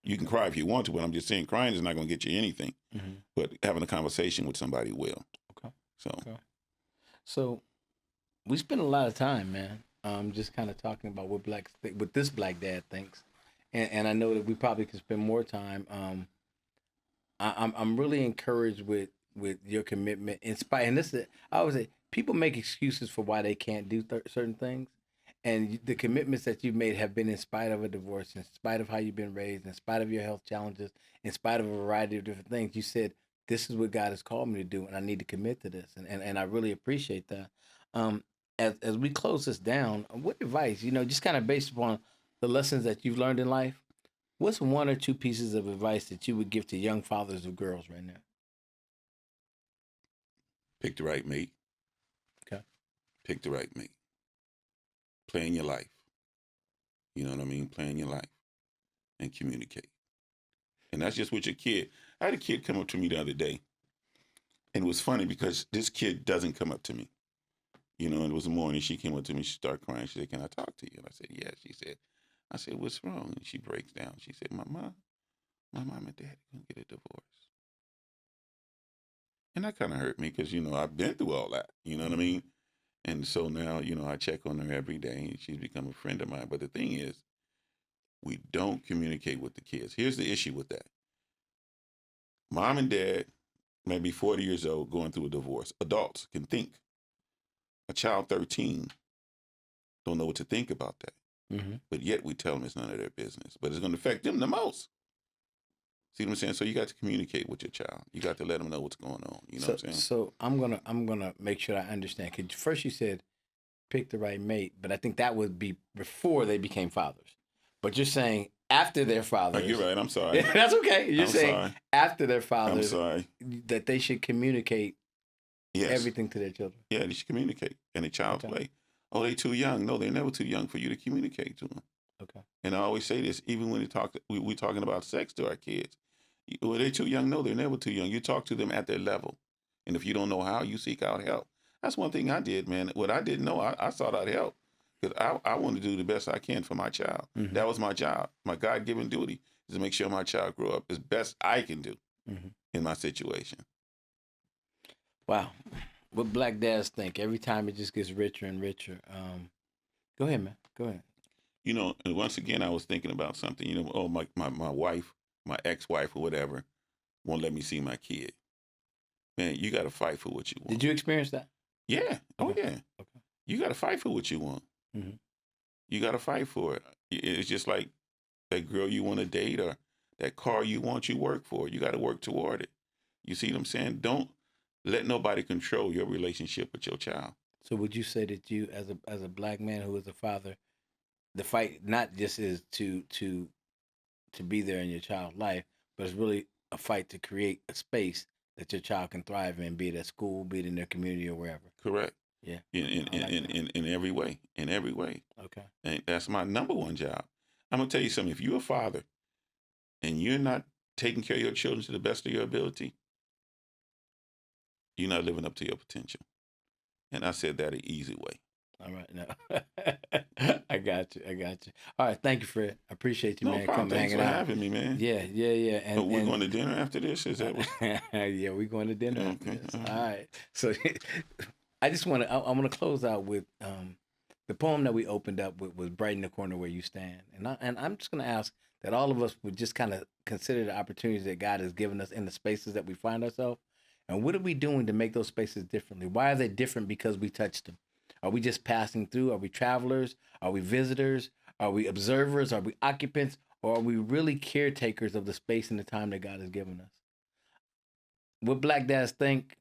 You can cry if you want to, but I'm just saying crying is not going to get you anything. Mm-hmm. But having a conversation with somebody will. Okay. So, So we spend a lot of time, man, just kind of talking about what this black dad thinks, and I know that we probably could spend more time. I'm really encouraged with your commitment. In spite, and this is, I always say, people make excuses for why they can't do certain things, and the commitments that you've made have been in spite of a divorce, in spite of how you've been raised, in spite of your health challenges, in spite of a variety of different things. You said, this is what God has called me to do, and I need to commit to this, and I really appreciate that. Um, as we close this down, what advice, just kind of based upon the lessons that you've learned in life, what's one or two pieces of advice that you would give to young fathers of girls right now? pick the right mate. Okay. Pick the right mate. Plan your life. You know what I mean? Plan your life and communicate. And that's just with your kid. I had a kid come up to me the other day. And it was funny because this kid doesn't come up to me. And it was the morning. She came up to me. She started crying. She said, "Can I talk to you?" And I said, "Yeah." I said, "What's wrong?" And she breaks down. She said, my mom and dad are going to get a divorce. And that kind of hurt me because, I've been through all that. You know what I mean? And so now, I check on her every day. And she's become a friend of mine. But the thing is, we don't communicate with the kids. Here's the issue with that. Mom and dad may be 40 years old going through a divorce. Adults can think. A child 13 don't know what to think about that. Mm-hmm. But yet we tell them it's none of their business. But it's going to affect them the most. See what I'm saying? So you got to communicate with your child. You got to let them know what's going on. You know what I'm saying? So I'm gonna make sure I understand. 'Cause first you said pick the right mate, but I think that would be before they became fathers. But you're saying after their Oh, fathers. you're right. I'm sorry. That's okay. You're I'm saying sorry. after their I'm fathers sorry. that they should communicate Yes. everything to their children. Yeah, they should communicate in a child's Okay. way. Oh, they too young. No, they're never too young for you to communicate to them. Okay. And I always say this, even when we're talking about sex to our kids. Well, they're too young. No, they're never too young. You talk to them at their level. And if you don't know how, you seek out help. That's one thing I did, man. What I didn't know, I sought out help. Because I want to do the best I can for my child. Mm-hmm. That was my job. My God-given duty is to make sure my child grow up as best I can do in my situation. Wow. What black dads think. Every time it just gets richer and richer. Go ahead, man. Go ahead. And once again, I was thinking about something. My wife, my ex-wife or whatever, won't let me see my kid. Man, you got to fight for what you want. Did you experience that? Yeah. Oh, Okay. yeah. Okay. You got to fight for what you want. Mm-hmm. You got to fight for it. It's just like that girl you want to date or that car you want, you work for. You got to work toward it. You see what I'm saying? Don't let nobody control your relationship with your child. So would you say that you, as a black man who is a father, the fight not just is to be there in your child's life, but it's really a fight to create a space that your child can thrive in, be it at school, be it in their community or wherever. Correct. Yeah. In every way. In every way. Okay. And that's my number one job. I'm going to tell you something. If you're a father and you're not taking care of your children to the best of your ability, you're not living up to your potential. And I said that an easy way. All right. No. I got you. All right. Thank you, Fred. I appreciate you, No man. problem. Come Thanks hanging for out. having me, man. Yeah. And we're going to dinner after this? Is that what? Yeah, we're going to dinner after Okay. this. All right. So I just want to. I want to close out with The poem that we opened up with was "Brighten the Corner Where You Stand," and I'm just going to ask that all of us would just kind of consider the opportunities that God has given us in the spaces that we find ourselves, and what are we doing to make those spaces differently? Why are they different because we touched them? Are we just passing through? Are we travelers? Are we visitors? Are we observers? Are we occupants? Or are we really caretakers of the space and the time that God has given us? What black dads think,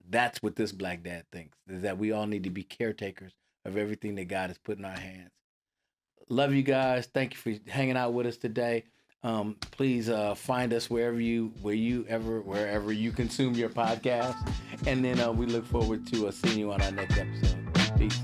that's what this black dad thinks, is that we all need to be caretakers of everything that God has put in our hands. Love you guys. Thank you for hanging out with us today. Please find us wherever you consume your podcast, and then we look forward to seeing you on our next episode. Peace.